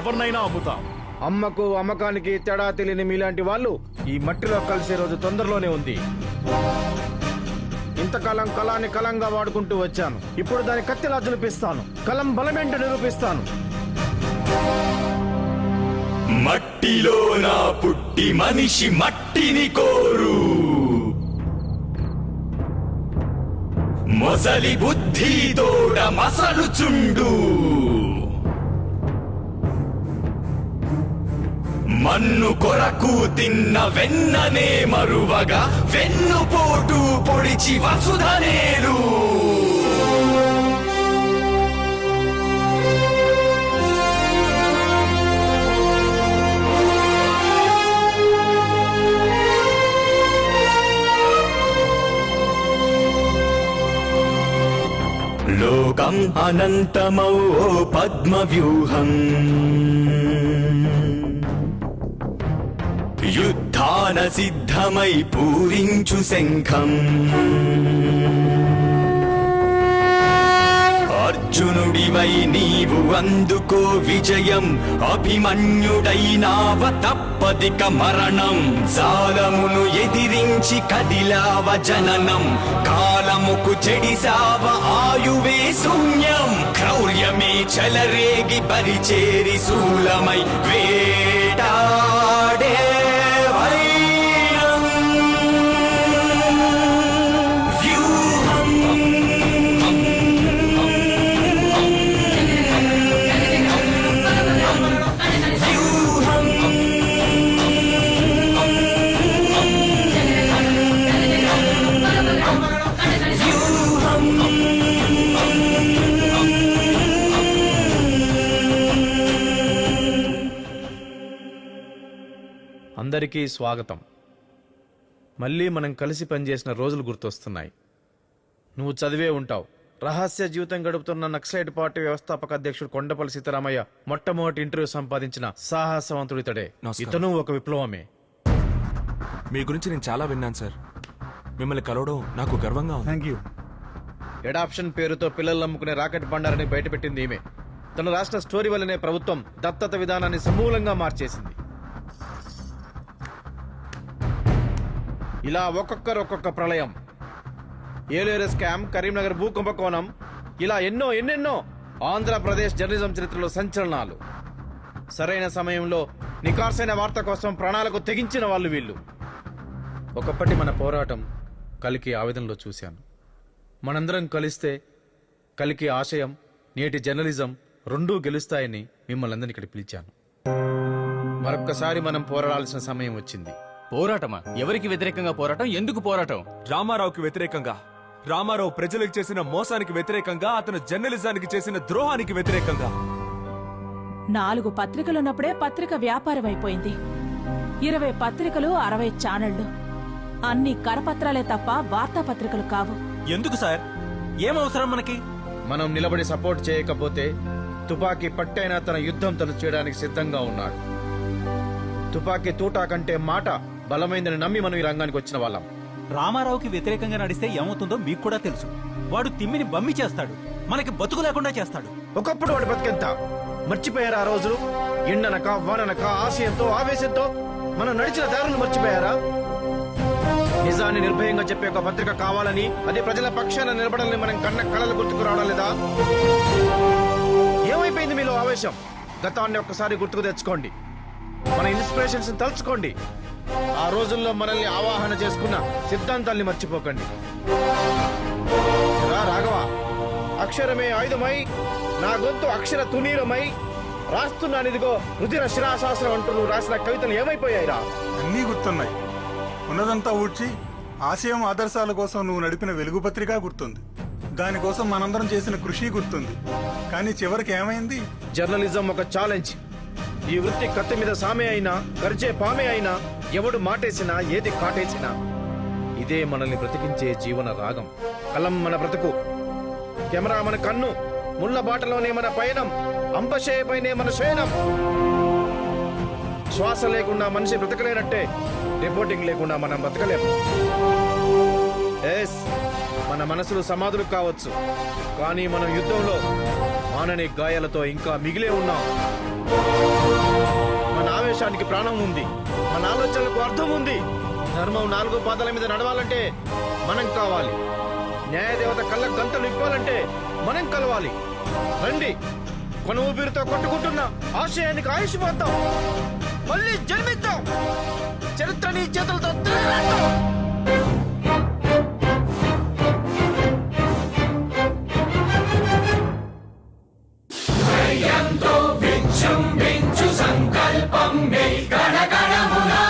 [SPEAKER 7] ఎవరినైనా అమ్ముతాం.
[SPEAKER 2] అమ్మకు అమ్మకానికి తేడా తెలియని మీలాంటి వాళ్ళు ఈ మట్టిలో కలిసే రోజు తొందరలోనే ఉంది. ఇంతకాలం కళాన్ని కలంగా వాడుకుంటూ వచ్చాను. ఇప్పుడు దాని కత్తిలా చూపిస్తాను. కలం బలమేంటో నిరూపిస్తాను.
[SPEAKER 15] మట్టిలో నా పుట్టి మనిషి మట్టిని కోరు, మొసలి బుద్ధి తోడ మసలుచుండు, మన్ను కొరకు తిన్న వెన్ననే మరువగా వెన్నుపోటు పొడిచి వసుధనేరు. లోకం అనంతమౌ పద్మవ్యూహం, యుద్ధాన సిద్ధమై పూరించు శంఖం, అర్జునుడివై నీవు అందుకో విజయం, అభిమన్యుడైనావ తప్పదిక మరణం, జాలమును ఎదిరించి కదిలావ జననం, కాలముకు చెడిసావ ఆయువే శూన్యం, క్రౌర్యమే చలరేగి పరిచేరి శూలమై వేటాడే
[SPEAKER 2] అందరికీ స్వాగతం. మళ్ళీ మనం కలిసి పనిచేసిన రోజులు గుర్తొస్తున్నాయి. నువ్వు చదివే ఉంటావు. రహస్య జీవితం గడుపుతున్న నక్సలైట్ పార్టీ వ్యవస్థాపక అధ్యక్షుడు కొండపల్లి సీతారామయ్య మొట్టమొదటి ఇంటర్వ్యూ సంపాదించిన సాహసవంతుడితడే. ఇతను ఒక విప్లవమే.
[SPEAKER 1] మీ గురించి నేను చాలా విన్నాను సార్. మిమ్మల్ని కలవడం నాకు గర్వంగా ఉంది.
[SPEAKER 11] Thank you.
[SPEAKER 2] ఎడాప్షన్ పేరుతో పిల్లలు నమ్ముకునే రాకెట్ బండారని బయటపెట్టింది ఈమె. తన రాష్ట్ర స్టోరీ వల్లనే ప్రభుత్వం దత్తత విధానాన్ని సమూలంగా మార్చేసింది. ఇలా ఒక్కొక్క ప్రళయం, ఏలేరు స్కామ్, కరీంనగర్ భూ కుంభకోణం, ఇలా ఎన్నెన్నో ఆంధ్రప్రదేశ్ జర్నలిజం చరిత్రలో సంచలనాలు. సరైన సమయంలో నికార్సైన వార్త కోసం ప్రాణాలకు తెగించిన వాళ్ళు వీళ్ళు. ఒకప్పటి మన పోరాటం కలికి ఆవేదనలో చూశాను. మనందరం కలిస్తే కలికి ఆశయం, నేటి జర్నలిజం రెండూ గెలుస్తాయని మిమ్మల్ని అందరినీ ఇక్కడ పిలిచాను. మరొక్కసారి మనం పోరాడాల్సిన సమయం వచ్చింది.
[SPEAKER 12] పోరాటమా? ఎవరికి వ్యతిరేకంగా పోరాటం? ఎందుకు పోరాటం?
[SPEAKER 1] రామారావుకి వ్యతిరేకంగా, రామారావు ప్రజలకు చేసిన మోసానికి వ్యతిరేకంగా, అతను జర్నలిజానికి చేసిన ద్రోహానికి వ్యతిరేకంగా.
[SPEAKER 10] 4 పత్రికలున్నప్పుడే పత్రిక వ్యాపారం అయిపోయింది. 20 పత్రికలు, 60 ఛానళ్లు. అన్ని కరపత్రాలే తప్ప వార్తాపత్రికలు కావు.
[SPEAKER 12] ఎందుకు సార్? ఏం అవసరం మనకి?
[SPEAKER 2] మనం నిలబడి సపోర్ట్ చేయకపోతే తుపాకీ పట్టైనా తన యుద్ధం తను చేయడానికి సిద్ధంగా ఉన్నాడు. తుపాకీ తూటా కంటే మాట బలమైందని నమ్మి మనం ఈ రంగానికి వచ్చిన వాళ్ళం.
[SPEAKER 12] రామారావుకి వ్యతిరేకంగా నడిస్తే ఏమవుతుందో మీకు కూడా తెలుసు. వాడు తిమ్మిని బమ్మి చేస్తాడు, మనకి బతుకు లేకుండా చేస్తాడు.
[SPEAKER 2] ఒకప్పుడు వాడి బతికెంత మర్చిపోయారా? ఆ రోజులు ఎండనక వాననక ఆశయంతో ఆవేశంతో మనం నడిచిన దారులు మర్చిపోయారా? నిజాన్ని నిర్భయంగా చెప్పే ఒక పత్రిక కావాలని, అదే ప్రజల పక్షాన నిలబడాలని మనం కన్న కళలు గుర్తుకు రావడం లేదా? ఏమైపోయింది మీలో ఆవేశం? గతాన్ని ఒక్కసారి గుర్తుకు తెచ్చుకోండి. మన ఇన్స్పిరేషన్స్ తలుచుకోండి. ఆ రోజుల్లో మనల్ని ఆవాహన చేసుకున్న సిద్ధాంతాల్ని మర్చిపోకండి. రాఘవ, అక్షరమే ఆయుధమై, నా గొంతు అక్షర తునీరమై, రాస్తున్నానిదిగో రుధిర శిరాశాస్త్రం అంటూ నువ్వు రాసిన కవితలు ఏమైపోయాయిరా?
[SPEAKER 16] అన్నీ గుర్తున్నాయి. ఉన్నదంతా ఊడ్చి ఆశయం ఆదర్శాల కోసం నువ్వు నడిపిన వెలుగు పత్రిక గుర్తుంది. దానికోసం మనందరం చేసిన కృషి గుర్తుంది. కానీ చివరికి ఏమైంది?
[SPEAKER 2] జర్నలిజం ఒక ఛాలెంజ్. ఈ వృత్తి కత్తి మీద సామే అయినా, గరిచే పామే అయినా, ఎవడు మాటేసినా, ఏది కాటేసినా, ఇదే మనల్ని బ్రతికించే జీవన రాగం. కలం మన బ్రతుకు, కెమెరా మన కన్ను, ముళ్ళ బాటలోనే మన పయనం, అంపశేయపైనే మన శయనం. శ్వాస లేకుండా మనిషి బ్రతకలేనట్టే రిపోర్టింగ్ లేకుండా మనం బ్రతకలేము. మన మనసులు సమాధులు కావచ్చు, కానీ మనం యుద్ధంలో మానని గాయాలతో ఇంకా మిగిలే ఉన్నాం. మన దేశానికి ప్రాణం ఉంది, మన ఆలోచనలకు అర్థం ఉంది. ధర్మం 4 పాదాల మీద నడవాలంటే మనం కావాలి. న్యాయదేవత కళ్ళ గంతలు ఇప్పాలంటే మనం కలవాలి. రండి, కొన ఊపిరితో కొట్టుకుంటున్న ఆశయానికి ఆయుష్ పోతాం, మళ్ళీ జన్మిద్దాం, చరిత్రని చేతులతో తిరగేద్దాం.
[SPEAKER 15] సంకల్పం గణగణమునా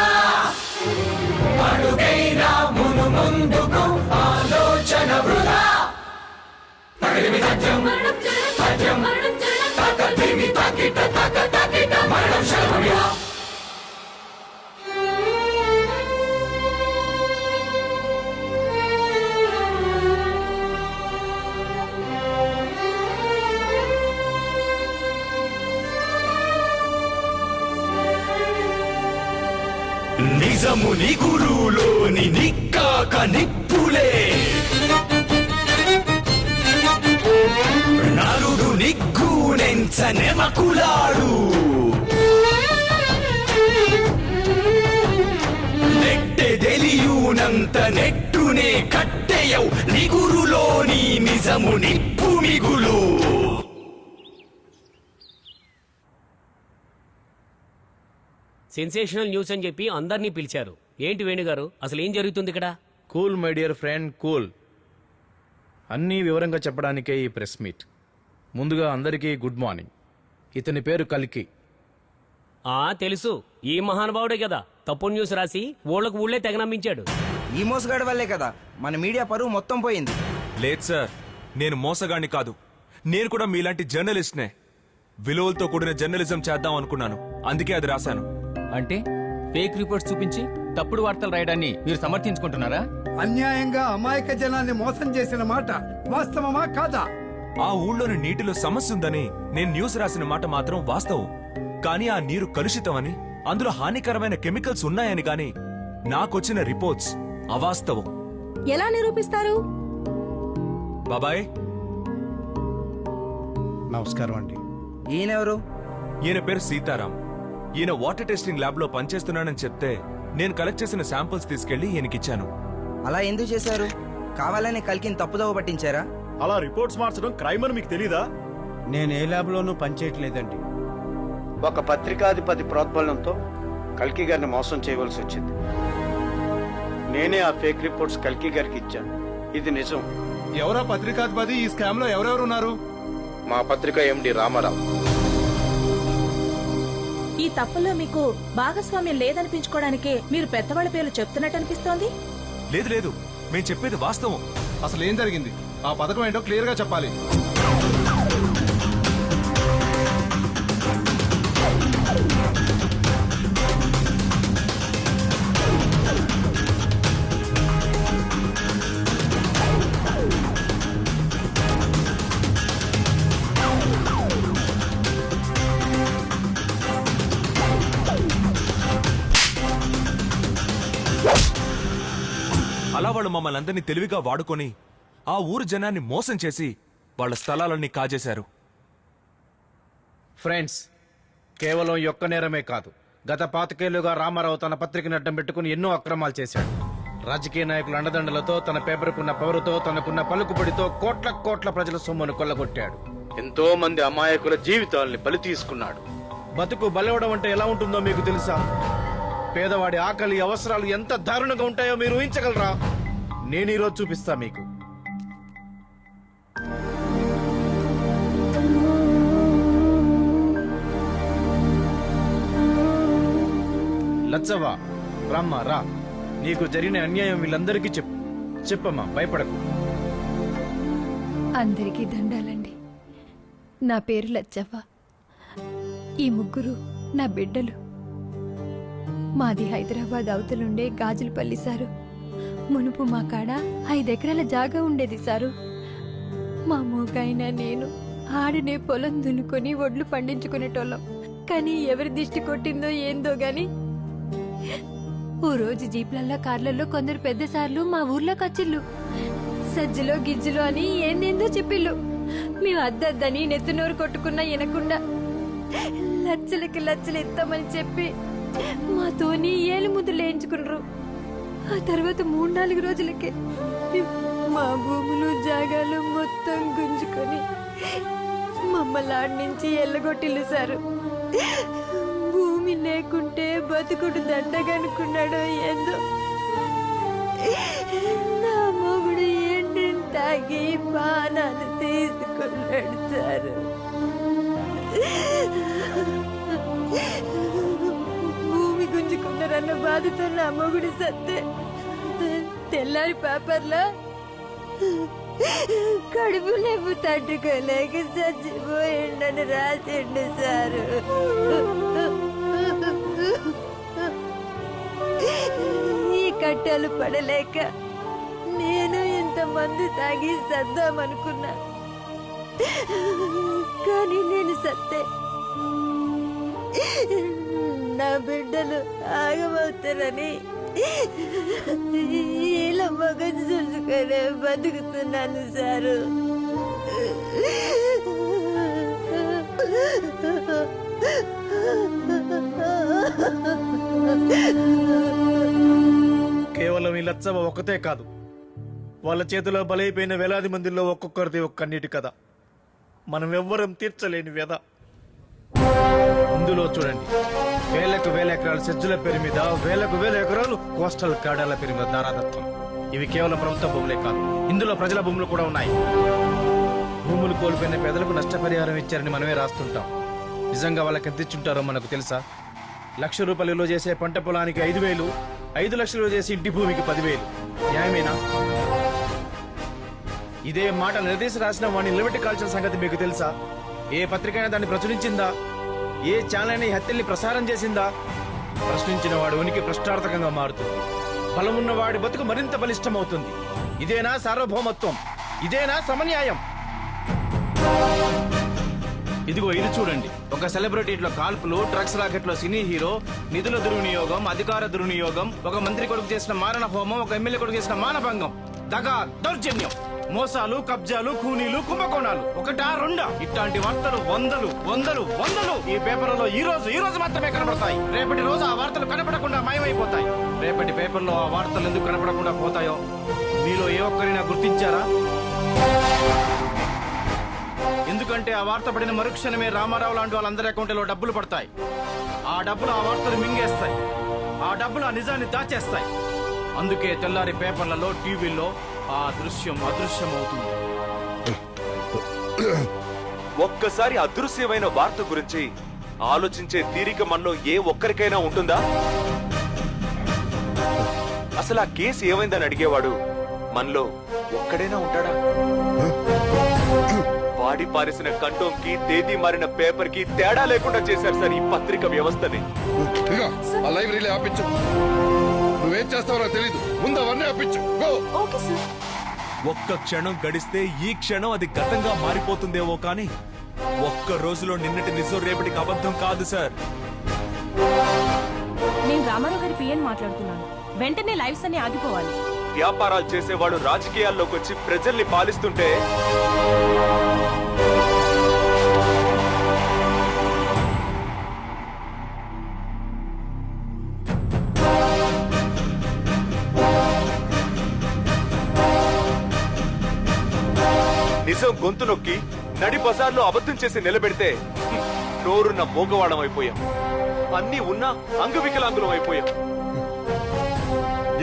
[SPEAKER 15] అడుగైనా మును ముందుకు ఆలోచన వృధా తగిలిమి సత్యం సత్యం తగిలిమి తకిట తక తకిట మరణం శరమియా. నిజము నిగురులోని నిక్కాక నిప్పులే నరుడు నిగ్గునెంచనెమకులాడు నెట్టె తెలియునంత నెట్టునే కట్టెయవు నిగురులోని నిజము నిప్పు మిగులు.
[SPEAKER 17] సెన్సేషనల్ న్యూస్ అని చెప్పి అందరినీ పిలిచారు. ఏంటి వేణుగారు, అసలు ఏం జరుగుతుంది ఇక్కడ?
[SPEAKER 2] Cool my dear friend, cool. అన్నీ వివరంగా చెప్పడానికే ఈ ప్రెస్ మీట్. ముందుగా అందరికీ గుడ్ మార్నింగ్. ఇతని పేరు కల్కి.
[SPEAKER 17] తెలుసు, ఈ మహానుభావుడే కదా తప్పుడు న్యూస్ రాసి ఊళ్ళకు ఊళ్ళే తెగ నమ్మించాడు.
[SPEAKER 18] ఈ మోసగాడి వల్లే కదా మన మీడియా పరువు మొత్తం పోయింది.
[SPEAKER 1] లేదు సార్, నేను మోసగాడిని కాదు. నేను కూడా మీలాంటి జర్నలిస్ట్నే. విలువలతో కూడిన జర్నలిజం చేద్దాం అనుకున్నాను, అందుకే అది రాశాను.
[SPEAKER 19] అంటే ఫేక్ రిపోర్ట్స్ చూపించి తప్పుడు వార్తలు రాయడాన్ని మీరు సమర్థించుకుంటున్నారా?
[SPEAKER 11] అన్యాయంగా అమాయక జనాన్ని మోసం చేసిన మాట వాస్తవమా కాదా?
[SPEAKER 1] ఆ ఊళ్ళోని నీటిలో సమస్య ఉందని నేను న్యూస్ రాసిన మాట మాత్రం వాస్తవం. కానీ ఆ నీరు కలుషితమని, అందులో హానికరమైన కెమికల్స్ ఉన్నాయని గాని నాకొచ్చిన రిపోర్ట్స్ అవాస్తవం.
[SPEAKER 13] ఎలా నిరూపిస్తారు?
[SPEAKER 1] బాబాయ్
[SPEAKER 11] నమస్కారం అండి.
[SPEAKER 18] ఈయనెవరు?
[SPEAKER 1] ఈయన పేరు సీతారాం. ఈయన వాటర్ టెస్టింగ్ ల్యాబ్ లో పనిచేస్తున్నానని చెప్తే నేను కలెక్ట్ చేసిన శాంపుల్స్ తీసుకెళ్లి ఈయనకిచ్చాను.
[SPEAKER 18] అలా ఎందుకు చేశారు? కావాలని కల్కిని తప్పుదోవ పట్టించారా?
[SPEAKER 7] అలా రిపోర్ట్స్ మార్చడం క్రైమ్ అని మీకు తెలీదా?
[SPEAKER 11] నేను ఏ ల్యాబ్లోనూ పనిచేయట్లేదండి. ఒక పత్రికాధిపతి ప్రోద్బలంతో కల్కి గారిని మోసం చేయవలసి వచ్చింది. నేనే ఆ ఫేక్ రిపోర్ట్స్ కల్కి గారికి ఇచ్చాను. ఇది నిజం.
[SPEAKER 9] ఎవరా పత్రికాధిపతి? ఈ స్కామ్ లో ఎవరెవరు ఉన్నారు?
[SPEAKER 2] మా పత్రిక ఎండి రామారావు.
[SPEAKER 13] ఈ తప్పులో మీకు భాగస్వామ్యం లేదనిపించుకోవడానికే మీరు పెద్దవాళ్ళ పేర్లు చెప్తున్నట్టు అనిపిస్తోంది.
[SPEAKER 1] లేదు లేదు, మేము చెప్పేది వాస్తవం.
[SPEAKER 9] అసలు ఏం జరిగింది? ఆ పథకం ఏంటో క్లియర్ గా చెప్పాలి.
[SPEAKER 1] అలా వాళ్ళు మమ్మల్ని అందరినీ తెలివిగా వాడుకొని ఆ ఊరు జనాన్ని మోసం చేసి వాళ్ళ స్థలాలన్నీ కాజేశారు.
[SPEAKER 2] ఫ్రెండ్స్, కేవలం ఒక్క నేరమే కాదు, గత 25 ఏళ్లుగా రామారావు తన పత్రికను అడ్డం పెట్టుకుని ఎన్నో అక్రమాలు చేశాడు. రాజకీయ నాయకుల అండదండలతో, తన పేపర్కున్న పవరుతో, తనకున్న పలుకుబడితో కోట్ల కోట్ల ప్రజల సొమ్మును కొల్లగొట్టాడు. ఎంతో మంది అమాయకుల జీవితాల్ని బలి తీసుకున్నాడు. బతుకు బలవడం అంటే ఎలా ఉంటుందో మీకు తెలుసా? పేదవాడి ఆకలి, అవసరాలు ఎంత దారుణంగా ఉంటాయో మీరు ఊహించగలరా? నేను ఈరోజు చూపిస్తా మీకు. లచ్చవ్వ, రామ్మా రా. నీకు జరిగిన అన్యాయం వీళ్ళందరికీ చెప్పమ్మా, భయపడకు.
[SPEAKER 6] అందరికీ దండాలండి. నా పేరు లచ్చవ్వ. ఈ ముగ్గురు నా బిడ్డలు. మాది హైదరాబాద్ అవతలుండే గాజులపల్లి సారు. మునుపు మా కాడ 5 ఎకరాల జాగా ఉండేది సారు. మా మూగాయన నేను ఆడనే పొలం దున్నుకొని ఒడ్లు పండించుకునేటోళ్ళం. కానీ ఎవరి దిష్టి కొట్టిందో ఏందో గాని ఓ రోజు జీప్లల్లో, కార్లలో కొందరు పెద్ద సార్లు మా ఊర్లోకి వచ్చిళ్ళు. సజ్జలో గిజ్జలో అని ఏందేందో చెప్పిళ్ళు. మేము అద్దద్దని నెత్తునోరు కొట్టుకున్నా వినకుండా లచ్చలకి లచ్చలు ఇస్తామని చెప్పి మాతోని ఏలు ముద్దులు వేయించుకున్నారు. ఆ తర్వాత 3-4 రోజులకే మా భూములు జాగాలు మొత్తం గుంజుకొని మమ్మల్ని ఆడి నుంచి ఎల్లగొట్టిల్లు సారు. భూమి లేకుంటే బతుకుడు దండగనుకున్నాడో ఏందో. నా మొగుడు ఎండిని తాగి పానాలు తీసుకున్నాడు సారు. భూమి గుంజుకున్నారన్న బాధతో నా మొగుడు సత్తే తెల్లారి పేపర్లో కడుపు లేపు తట్టుకోలేక చచ్చిపోయిండని రాసిండు సారు. ఈ కట్టెలు పడలేక నేను ఇంతమంది తాగి సద్దామనుకున్నా, కానీ నేను సత్తే. నా బిడ్డలు ఆగమవుతారని ఇలా మగం చూసుకొని బతుకుతున్నాను సారు.
[SPEAKER 2] కేవలం ఈ లచ్చవ ఒక్కతే కాదు, వాళ్ళ చేతిలో బలైపోయిన వేలాది మందిలో ఒక్కొక్కరిది ఒక్క కన్నీటి కథ. మనం ఎవ్వరం తీర్చలేని వ్యధ. ఇందులో చూడండి, వేలకు వేల ఎకరాల సెజ్జుల పేరు మీద వేలకు వేల ఎకరాలు కోస్టల్ కాడాల పేరు మీద దారాదత్వం. ఇవి కేవలం ప్రభుత్వ భూములే కాదు, ఇందులో ప్రజల భూములు కూడా ఉన్నాయి. భూములు కోల్పోయిన పేదలకు నష్టపరిహారం ఇచ్చారని మనమే రాస్తుంటాం. నిజంగా వాళ్ళకి ఎంత ఇచ్చుంటారో మనకు తెలుసా? ₹1,00,000 విలువ చేసే పంట పొలానికి 5,000, 5 లక్షలు విలువ చేసే ఇంటి భూమికి 10,000. న్యాయమేనా? ఇదే మాట నిలదీసి రాసిన వాడిని నిలబెట్టి కాల్చిన సంగతి మీకు తెలుసా? ఏ పత్రికైనా దాన్ని ప్రచురించిందా? ఏ ఛానల్ అయినా ఈ హత్యల్ని ప్రసారం చేసిందా? ప్రశ్నించిన వాడు ఉనికి ప్రశ్నార్థకంగా మారుతుంది. బలమున్న వాడి బతుకు మరింత బలిష్టమవుతుంది. ఇదేనా సార్వభౌమత్వం? ఇదేనా సమన్యాయం? ఇదిగో ఇది చూడండి, ఒక సెలబ్రిటీలో కాల్పులు, డ్రగ్స్ రాకెట్లో సినీ హీరో, నిధుల దుర్వినియోగం, అధికార దుర్వినియోగం, ఒక మంత్రి కొడుకు చేసిన మారణ హోమం, ఒక ఎమ్మెల్యే కొడుకు చేసిన మానభంగం, దగా, దౌర్జన్యం, మోసాలు, కబ్జాలు, ఖూనీలు, కుంభకోణాలు. ఒకటా రెండా? ఇట్లాంటి వార్తలు వందలు వందలు వందలు ఈ పేపర్లలో ఈ రోజు మాత్రమే కనబడతాయి. రేపటి రోజు ఆ వార్తలు కనపడకుండా మాయమైపోతాయి. రేపటి పేపర్లో ఆ వార్తలు ఎందుకు కనపడకుండా పోతాయో మీలో ఏ ఒక్కరైనా గుర్తించారా? ఎందుకంటే ఆ వార్త పడిన మరుక్షణమే రామారావు లాంటి వాళ్ళందరి అకౌంట్లో డబ్బులు పడతాయి. ఆ డబ్బులు ఆ వార్తలు మింగేస్తాయి. ఆ డబ్బులు ఆ నిజాన్ని దాచేస్తాయి. అందుకే తెల్లారి పేపర్లలో, టీవీల్లో ఆ దృశ్యం అదృశ్యమవుతుంది.
[SPEAKER 1] ఒక్కసారి అదృశ్యమైన వార్త గురించి ఆలోచించే తీరిక మనలో ఏ ఒక్కరికైనా ఉంటుందా? అసలు ఆ కేసు ఏమైందని అడిగేవాడు మనలో ఒక్కడైనా ఉంటాడా? వాడి పారేసిన కండోంకి, తేదీ మారిన పేపర్ కి తేడా లేకుండా చేశారు సార్ ఈ పత్రిక వ్యవస్థని.
[SPEAKER 8] లైబ్రరీలో ఆపించు. నువ్వేం చేస్తావో తెలీదు, ముందు అవన్నీ ఆపించు.
[SPEAKER 1] ఒక్క క్షణం గడిస్తే ఈ క్షణం అది గతంగా మారిపోతుందేమో కానీ ఒక్క రోజులో నిన్నటి నిజం రేపటికి అబద్ధం కాదు సార్.
[SPEAKER 13] నేను రామారావు గారి పిఎన్ మాట్లాడుతున్నాను. వెంటనే లైవ్స్ అన్ని ఆగిపోవాలి.
[SPEAKER 1] వ్యాపారాలు చేసేవాడు రాజకీయాల్లోకి వచ్చి ప్రజల్ని పాలిస్తుంటే నిజం గొంతు నొక్కి నడి బజార్లో అబద్ధం చేసి నిలబెడితే నోరున్న మోగవాడం అయిపోయాం. అన్నీ ఉన్నా అంగవికలాంగులం అయిపోయాం.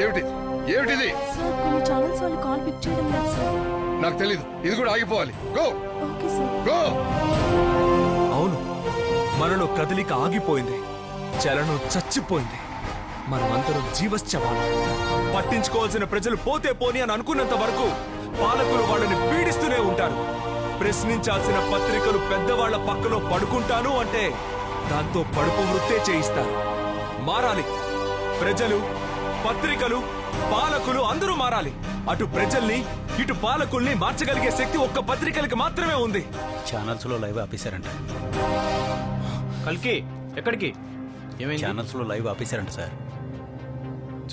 [SPEAKER 8] ఏమిటిది?
[SPEAKER 13] కొన్ని ఛానల్స్ వాళ్ళు కాల్ పిక్ చేయడం లేదు సార్.
[SPEAKER 8] నాకు తెలీదు, ఇది కూడా ఆగిపోవాలి. Go go.
[SPEAKER 1] అవును, మనలో కదలిక ఆగిపోయింది, చలనం చచ్చిపోయింది. మనమంతరం జీవశ్చవాలం. పట్టించుకోవాల్సిన ప్రజలు పోతే పోని అని అనుకున్నంత వరకు పాలకులు వాళ్ళని పీడిస్తూనే ఉంటారు. ప్రశ్నించాల్సిన పత్రికలు పెద్దవాళ్ల పక్కలో పడుకుంటాను అంటే దాంతో పడుపు వృత్తే చేయిస్తారు. మారాలి. ప్రజలు, పత్రికలు, పాలకులు అందరూ మారాలి. అటు ప్రజల్ని, ఇటు పాలకుల్ని మార్చగలిగే శక్తి ఒక్క పత్రికలకి మాత్రమే ఉంది.
[SPEAKER 12] ఛానల్స్ లో లైవ్ ఆపేశారంట.
[SPEAKER 2] కల్కి ఎక్కడికి?
[SPEAKER 12] ఛానల్స్ లో లైవ్ ఆపేశారంట సార్.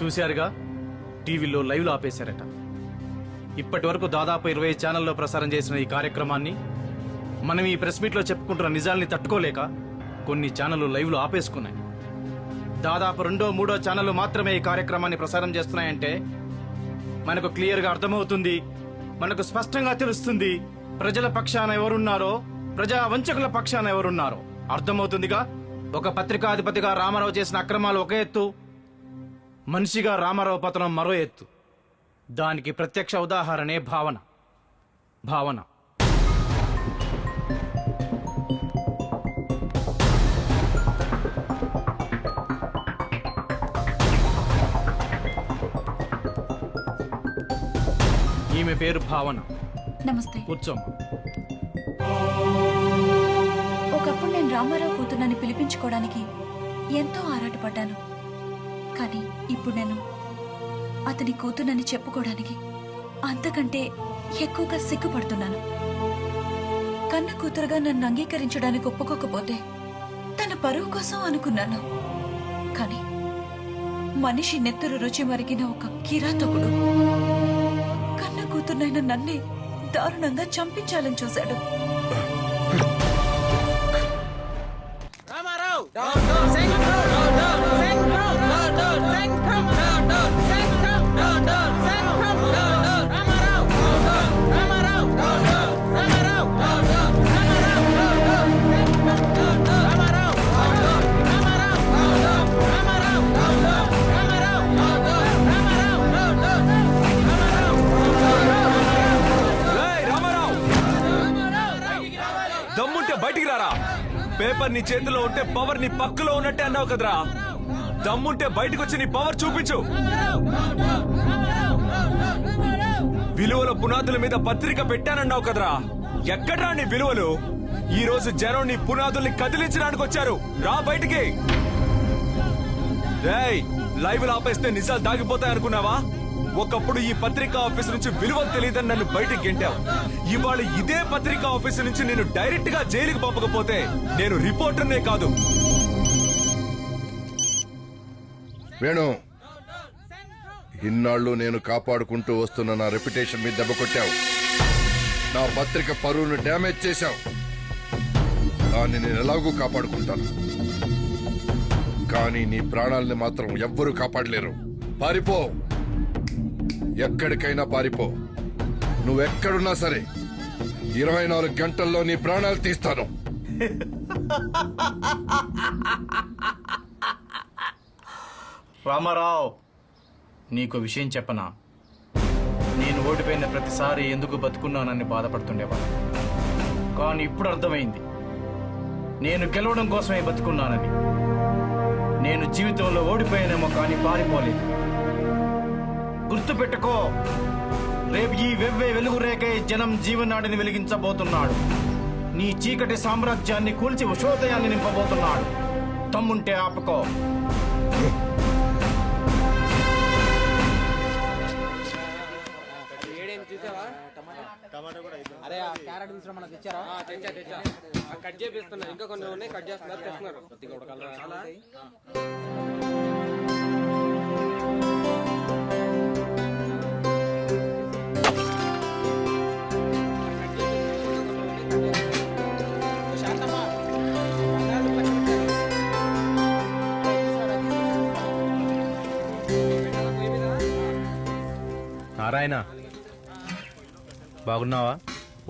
[SPEAKER 2] చూశారుగా, టీవీలో లైవ్లో ఆపేశారట. ఇప్పటి వరకు దాదాపు 20 ఛానల్లో ప్రసారం చేసిన ఈ కార్యక్రమాన్ని మనం ఈ ప్రెస్ మీట్లో చెప్పుకుంటున్న నిజాల్ని తట్టుకోలేక కొన్ని ఛానళ్లు లైవ్లో ఆపేసుకున్నాయి. దాదాపు 2, 3 ఛానళ్లు మాత్రమే ఈ కార్యక్రమాన్ని ప్రసారం చేస్తున్నాయంటే మనకు క్లియర్గా అర్థమవుతుంది, మనకు స్పష్టంగా తెలుస్తుంది ప్రజల పక్షాన ఎవరున్నారో, ప్రజా వంచకుల పక్షాన ఎవరున్నారో అర్థమవుతుందిగా. ఒక పత్రికాధిపతిగా రామారావు చేసిన అక్రమాలు ఒక ఎత్తు, మనిషిగా రామారావు పతనం మరో ఎత్తు. దానికి ప్రత్యక్ష ఉదాహరణే భావన. ఈమె పేరు భావన.
[SPEAKER 10] నమస్తే.
[SPEAKER 2] కూర్చోమ్మ.
[SPEAKER 10] ఒకప్పుడు నేను రామారావు కూతుర్నని పిలిపించుకోవడానికి ఎంతో ఆరాటపడ్డాను. కానీ ఇప్పుడు నేను అతని కూతుర్నని చెప్పుకోవడానికి అంతకంటే ఎక్కువగా సిగ్గుపడుతున్నాను. కన్న కూతురుగా నన్ను అంగీకరించడానికి ఒప్పుకోకపోతే తన పరువు కోసం అనుకున్నాను. కానీ మనిషి నెత్తురు రుచి మరిగిన ఒక కిరాతకుడు కన్న కూతుర్నైన నన్నే దారుణంగా చంపించాలని చూశాడు.
[SPEAKER 1] దమ్ముంటే బయటికి రారా. పేపర్ నీ చేతిలో ఉంటే పవర్ నీ పక్కలో ఉన్నట్టే అన్నావు కదరా. దమ్ముంటే బయటకు వచ్చి నీ పవర్ చూపించు. విలువల పునాదుల మీద పత్రిక పెట్టానన్నావు కదరా. ఎక్కడ్రా నీ విలువలు? ఈ రోజు జనం నీ పునాదుల్ని కదిలించడానికి వచ్చారు. రా బయటికి. రేయ్, లైవ్ ఆపేస్తే నిజాలు దాగిపోతాయి అనుకున్నావా? ఒకప్పుడు ఈ పత్రికా ఆఫీస్ నుంచి విలువలు తెలియదని నన్ను బయటికి గెంటావు. ఇవాళ ఇదే పత్రికా ఆఫీస్ నుంచి నేను డైరెక్ట్ గా జైలుకి పంపకపోతే నేను రిపోర్టర్నే కాదు.
[SPEAKER 8] వేణు, ఇన్నాళ్ళు నేను కాపాడుకుంటూ వస్తున్న నా రెప్యుటేషన్ మీద దెబ్బ కొట్టావు. నా పత్రిక పరువును డ్యామేజ్ చేశావు. దాన్ని నేను ఎలాగూ కాపాడుకుంటాను. కానీ నీ ప్రాణాలని మాత్రం ఎవ్వరూ కాపాడలేరు. పారిపో, ఎక్కడికైనా పారిపో. నువ్వెక్కడున్నా సరే 24 గంటల్లో నీ ప్రాణాలు తీస్తాను.
[SPEAKER 2] రామారావు, నీకు విషయం చెప్పనా? నేను ఓడిపోయిన ప్రతిసారి ఎందుకు బతుకున్నానని బాధపడుతుండేవాడు. కానీ ఇప్పుడు అర్థమైంది, నేను గెలవడం కోసమే బతుకున్నానని. నేను జీవితంలో ఓడిపోయానేమో కానీ పారిపోలేదు. గుర్తుపెట్టుకో, రేపు ఈ వెలుగు రేఖే జనం జీవనాడిని వెలిగించబోతున్నాడు. నీ చీకటి సామ్రాజ్యాన్ని కూల్చి ఉషోదయాన్ని నింపబోతున్నాడు. తమ్ముంటే ఆపుకో.
[SPEAKER 17] కట్ చేపిస్తున్నా, ఇంకా కొన్ని ఉన్నాయి, కట్ చేస్తున్నారు, తెస్తున్నారు.
[SPEAKER 2] నారాయణ, బాగున్నావా?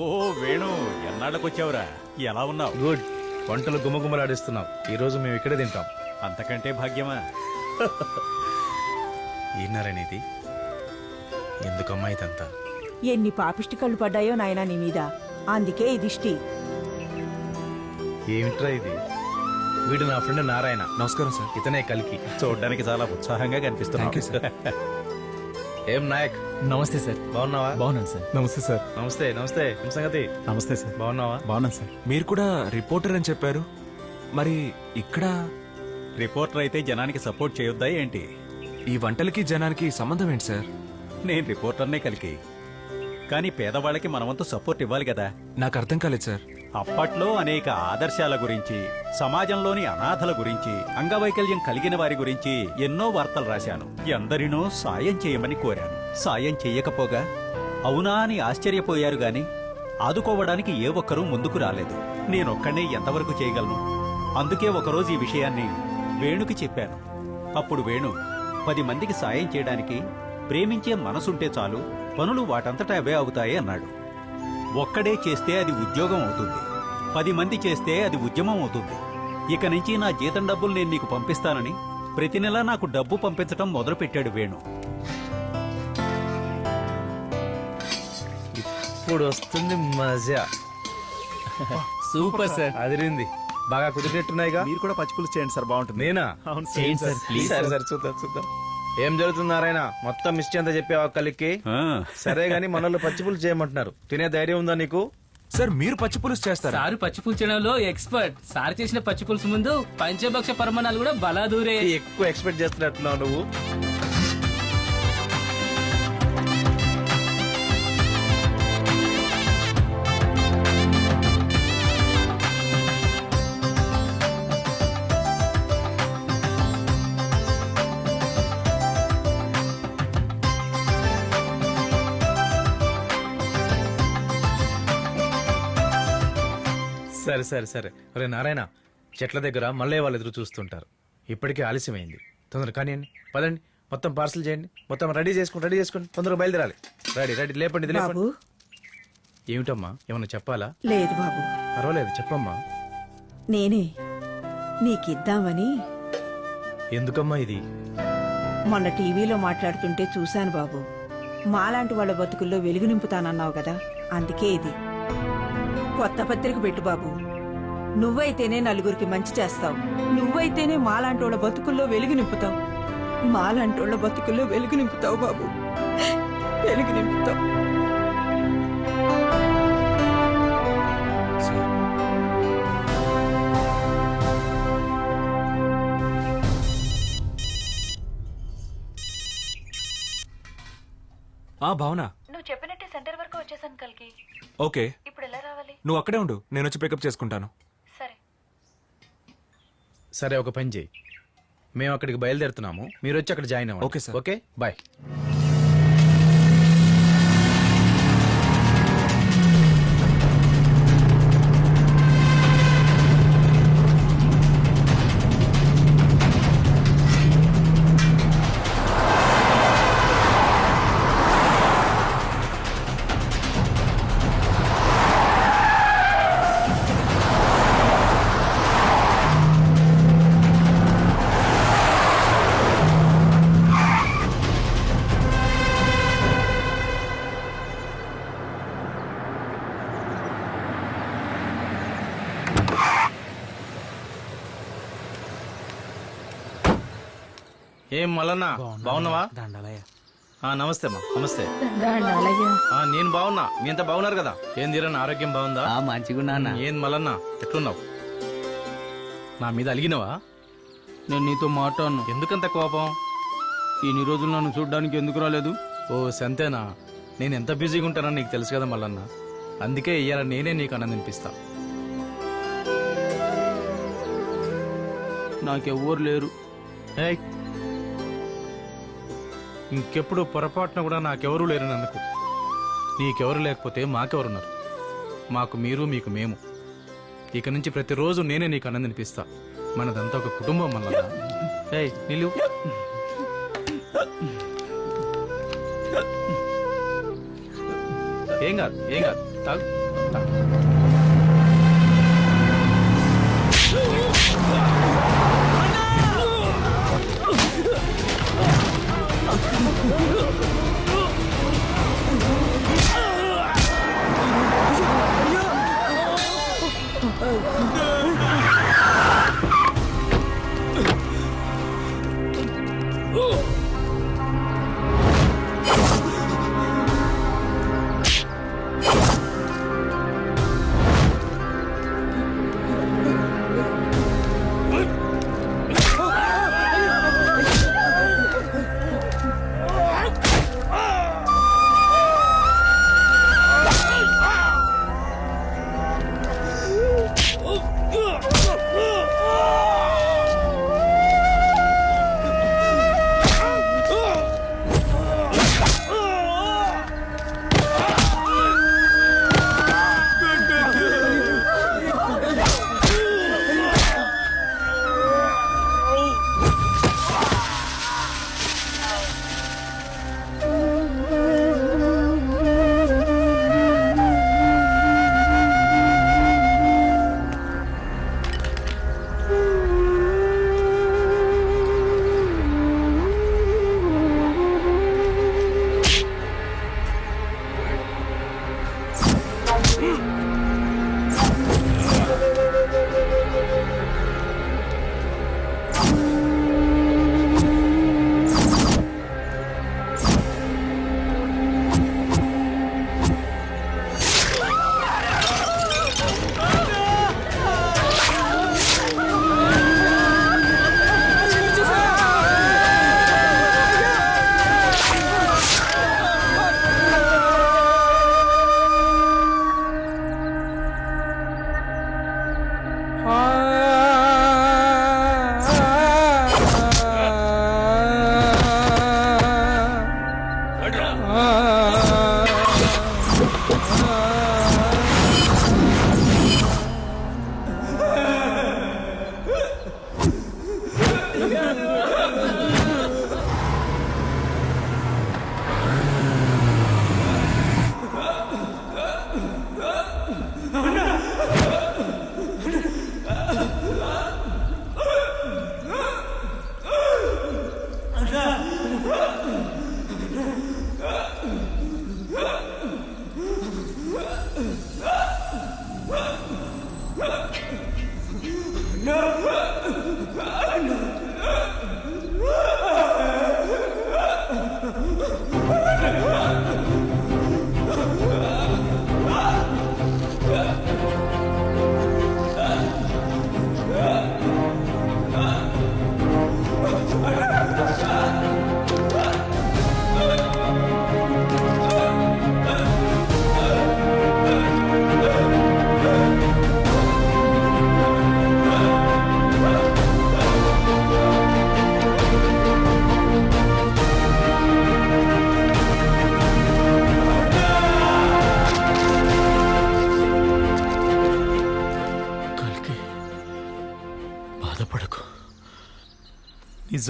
[SPEAKER 12] ఓ వేణు, ఎన్నాళ్ళకొచ్చావురా? ఎలా ఉన్నావు?
[SPEAKER 2] గుడ్. వంటలు గుమగుమలాడిస్తున్నావు. ఈ రోజు మేము ఇక్కడే తింటాం.
[SPEAKER 12] అంతకంటే భాగ్యమా?
[SPEAKER 2] ఈ నారాయణ, ఇది ఎందుకమ్మా ఇదంతా?
[SPEAKER 20] ఎన్ని పాపిష్టి కళ్ళు పడ్డాయో నాయనా నీ మీద, అందుకే ఈ దిష్టి.
[SPEAKER 2] ఏమిట్రా ఇది? వీడు నా ఫ్రెండ్ నారాయణ.
[SPEAKER 1] నమస్కారం సార్.
[SPEAKER 2] ఇతనే కలికి.
[SPEAKER 12] చూడడానికి చాలా ఉత్సాహంగా కనిపిస్తున్నావు.
[SPEAKER 2] ఏం నాయక్?
[SPEAKER 19] నమస్తే సార్.
[SPEAKER 2] బాగున్నావా?
[SPEAKER 19] బాగున్నాను సార్. నమస్తే సార్.
[SPEAKER 2] నమస్తే. నమస్తే. ఏం సంగతి?
[SPEAKER 19] నమస్తే సార్.
[SPEAKER 2] బాగున్నావా?
[SPEAKER 19] బాగున్నాను సార్.
[SPEAKER 1] మీరు కూడా రిపోర్టర్ అని చెప్పారు. మరి ఇక్కడ
[SPEAKER 12] రిపోర్టర్ అయితే జనానికి సపోర్ట్ చేయొద్దా ఏంటి?
[SPEAKER 1] ఈ వంటలకి జనానికి సంబంధం ఏంటి సార్?
[SPEAKER 12] నేను రిపోర్టర్నే కలికి, కానీ పేదవాళ్ళకి మనవంతు సపోర్ట్ ఇవ్వాలి కదా.
[SPEAKER 1] నాకు అర్థం కాలేదు సార్.
[SPEAKER 12] అప్పట్లో అనేక ఆదర్శాల గురించి, సమాజంలోని అనాథల గురించి, అంగవైకల్యం కలిగిన వారి గురించి ఎన్నో వార్తలు రాశాను. ఎందరినో సాయం చేయమని కోరాను. సాయం చెయ్యకపోగా అవునా అని ఆశ్చర్యపోయారు గాని ఆదుకోవడానికి ఏ ఒక్కరూ ముందుకు రాలేదు. నేనొక్కనే ఎంతవరకు చేయగలను? అందుకే ఒకరోజు ఈ విషయాన్ని వేణుకి చెప్పాను. అప్పుడు వేణు 10 మందికి సాయం చేయడానికి ప్రేమించే మనసుంటే చాలు, పనులు వాటంతటా అవే అవుతాయి అన్నాడు. ఒక్కడే చేస్తే అది ఉద్యోగం అవుతుంది, 10 మంది చేస్తే అది ఉద్యమం అవుతుంది. ఇక నుంచి నా జీతం డబ్బులు నేను నీకు పంపిస్తానని ప్రతి నెల నాకు డబ్బు పంపించడం మొదలుపెట్టాడు వేణు.
[SPEAKER 2] ఇప్పుడు వస్తుంది మజా.
[SPEAKER 19] Super sir.
[SPEAKER 2] అదిరింది. బాగా కుదిరినట్టున్నాయిగా.
[SPEAKER 7] మీరు కూడా పచ్చిపులుసు చేయండి సార్, బాగుంటుంది.
[SPEAKER 2] నేనా?
[SPEAKER 19] చేయండి సార్, ప్లీజ్.
[SPEAKER 2] సరే చూద్దాం. ఏం జరుగుతుంది నారాయణ? మొత్తం మిస్టి అంతా చెప్పావా కలికి? సరే గాని మనల్ని పచ్చిపులుసు చేయమంటున్నారు, తినే ధైర్యం ఉందా నీకు?
[SPEAKER 1] సార్ మీరు పచ్చి పులుసు చేస్తారా?
[SPEAKER 17] సారు పచ్చి పులుసు చేయడంలో ఎక్స్పర్ట్. సార్ చేసిన పచ్చి పులుసు ముందు పంచభక్ష పరమాణాలు కూడా బలాదూరే.
[SPEAKER 2] ఎక్కువ ఎక్స్పెక్ట్ చేస్తున్నట్టున్నావు నువ్వు. సరే ఒరే నారాయణ, చెట్ల దగ్గర మల్లయ్య వాళ్ళు ఎదురు చూస్తుంటారు. ఇప్పటికే ఆలస్యమైంది, తొందరగా కానివ్వండి. పదండి, మొత్తం పార్సల్ చేయండి. మొత్తం రెడీ చేసుకోండి, తొందరగా బయలుదేరాలి. రెడీ లేపండి. ఏమిటమ్మా, ఏమన్నా చెప్పాలా?
[SPEAKER 20] లేదు బాబు,
[SPEAKER 2] పర్వాలేదు చెప్పమ్మా.
[SPEAKER 20] నేనే నీకిద్దామని.
[SPEAKER 2] ఎందుకమ్మా ఇది?
[SPEAKER 20] మొన్న టీవీలో మాట్లాడుతుంటే చూశాను బాబు. మాలాంటి వాళ్ళ బతుకుల్లో వెలుగు నింపుతానన్నావు కదా, అందుకే ఇది. కొత్త పత్రిక పెట్టు బాబు. నువ్వైతేనే నలుగురికి మంచి చేస్తావు, నువ్వైతేనే మాలాంటోళ్ళ బతుకుల్లో వెలుగు నింపుతావు. మాలాంటోళ్ళ బతుకుల్లో వెలుగు నింపుతావు బాబు, వెలుగు నింపుతావు.
[SPEAKER 1] భావన,
[SPEAKER 10] నువ్వు చెప్పినట్టే సెంటర్ వరకు వచ్చేసాను కలికి.
[SPEAKER 1] ఓకే,
[SPEAKER 10] ఇప్పుడు ఎలా రావాలి?
[SPEAKER 1] నువ్వు అక్కడే ఉండు, నేను వచ్చి పికప్ చేసుకుంటాను.
[SPEAKER 2] సరే ఒక పని చేయి, మేము అక్కడికి బయలుదేరుతున్నాము, మీరు వచ్చి అక్కడ జాయిన్ అవ్వండి.
[SPEAKER 1] Okay sir.
[SPEAKER 2] Okay bye. ఏం మల్లన్న, బాగున్నావా? నమస్తే అమ్మా. నమస్తే. నేను బాగున్నా, మీ అంతా బాగున్నారు కదా? ఏం తీరన్న, ఆరోగ్యం బాగుందా?
[SPEAKER 19] మంచిగున్నా.
[SPEAKER 2] ఏం మల్లన్న, ఎట్లున్నావు? నా మీద అలిగినవా?
[SPEAKER 19] నేను నీతో మాట్లాడను.
[SPEAKER 2] ఎందుకంత కోపం?
[SPEAKER 19] ఇన్ని రోజులు నన్ను చూడడానికి ఎందుకు రాలేదు?
[SPEAKER 2] ఓ సంతేనా, నేను ఎంత బిజీగా ఉంటానని నీకు తెలుసు కదా మల్లన్న. అందుకే ఇయ్యాల నేనే నీకు ఆనందినిపిస్తా.
[SPEAKER 19] నాకెవ్వరు లేరు.
[SPEAKER 2] ఇంకెప్పుడు పొరపాటున కూడా నాకెవరూ లేరన్నందుకు. నీకెవరు లేకపోతే మాకెవరున్నారు? మాకు మీరు, మీకు మేము. ఇక నుంచి ప్రతిరోజు నేనే నీకు ఆనందినిపిస్తా. మనదంతా ఒక కుటుంబం మల్లన్న. నిలు. ఏం కాదు తాగు.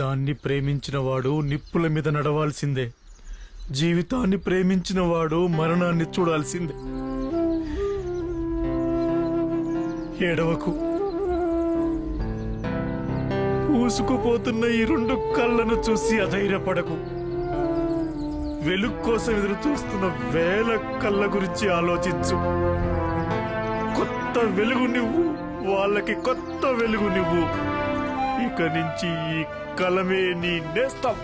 [SPEAKER 9] నిజాన్ని ప్రేమించిన వాడు నిప్పుల మీద నడవాల్సిందే, జీవితాన్ని ప్రేమించిన వాడు మరణాన్ని చూడాల్సిందే. ఏడవకు. పూసుకుపోతున్న ఈ 2 కళ్ళను చూసి అధైర్యపడకు. వెలుగు కోసం ఎదురు చూస్తున్న వేల కళ్ళ గురించి ఆలోచించు. కొత్త వెలుగు నువ్వు, వాళ్ళకి కొత్త వెలుగు నువ్వు. ఇక నుంచి ఈ కలమే నీ నేస్తం.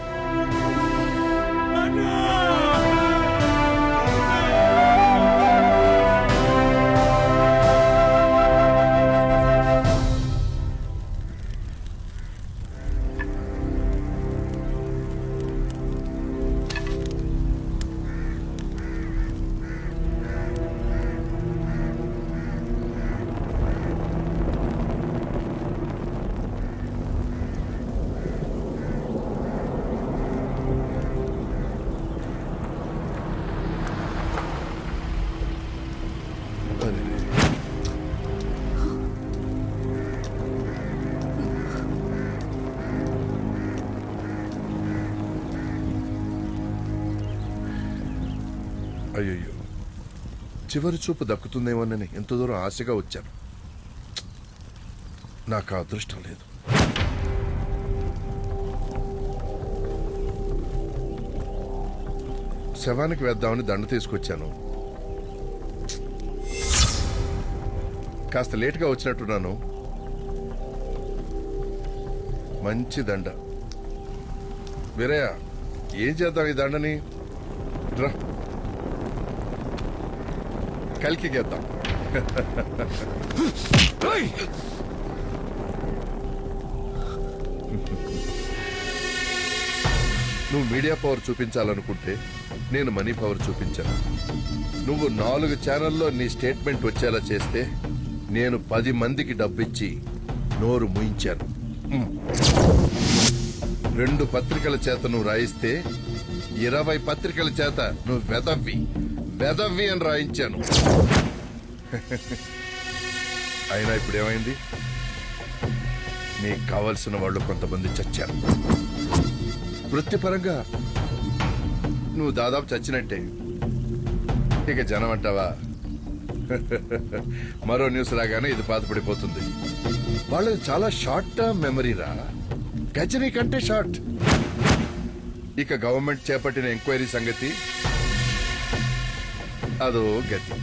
[SPEAKER 8] అయ్యయ్యో, చివరి చూపు దక్కుతుందేమోనని ఎంత దూరం ఆశగా వచ్చాను. నాకు ఆ అదృష్టం లేదు. శవానికి వేద్దామని దండ తీసుకొచ్చాను. కాస్త లేటుగా వచ్చినట్టున్నాను. మంచి దండ. వీరయ్య, ఏం చేద్దాం ఈ దండని? రా, కలికి గేద్దాం. నువ్వు మీడియా పవర్ చూపించాలనుకుంటే నేను మనీ పవర్ చూపించాను. నువ్వు 4 ఛానల్లో నీ స్టేట్మెంట్ వచ్చేలా చేస్తే నేను 10 మందికి డబ్బిచ్చి నోరు ముయించాను. 2 పత్రికల చేత నువ్వు రాయిస్తే 20 పత్రికల చేత నువ్వు వెదవ్వి అని రాయించాను. అయినా ఇప్పుడేమైంది? నీకు కావలసిన వాళ్ళు కొంతమంది చచ్చారు. వృత్తిపరంగా నువ్వు దాదాపు చచ్చినట్టే. ఇక జనం అంటావా? మరో న్యూస్ రాగానే ఇది పాతపడిపోతుంది. వాళ్ళది చాలా షార్ట్ టర్మ్ మెమరీరా, గజనీ కంటే షార్ట్. ఇక గవర్నమెంట్ చేపట్టిన ఎంక్వైరీ సంగతి అదో గతి.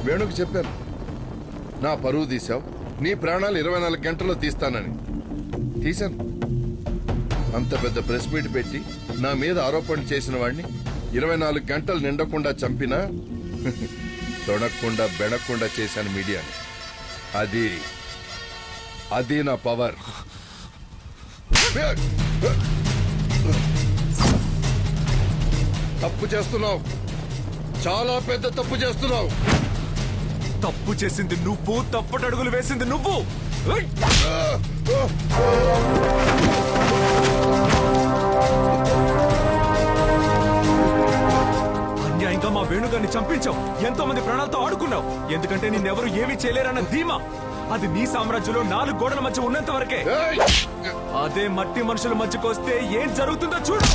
[SPEAKER 8] వేణుకు చెప్పాను, నా పరువు తీశావు, నీ ప్రాణాలు 24 గంటల్లో తీస్తానని. తీశాను. అంత పెద్ద ప్రెస్ మీట్ పెట్టి నా మీద ఆరోపణలు చేసిన వాడిని 24 గంటలు నిండకుండా చంపినా తొడకుండా బెడకుండా చేశాను మీడియాని. అది నా పవర్. తప్పు చేస్తున్నావు, చాలా పెద్ద తప్పు చేస్తున్నావు.
[SPEAKER 1] తప్పు చేసింది నువ్వు, తప్పటడుగులు వేసింది నువ్వు. అన్యాయంగా మా వేణుగాన్ని చంపించావు. ఎంతో మంది ప్రాణాలతో ఆడుకున్నావు. ఎందుకంటే నిన్నెవరు ఏమీ చేయలేరన్న ధీమా అది నీ సామ్రాజ్యంలో 4 గోడల మధ్య ఉన్నంత వరకే. అదే మట్టి మనుషుల మధ్యకు వస్తే ఏం జరుగుతుందో చూడు.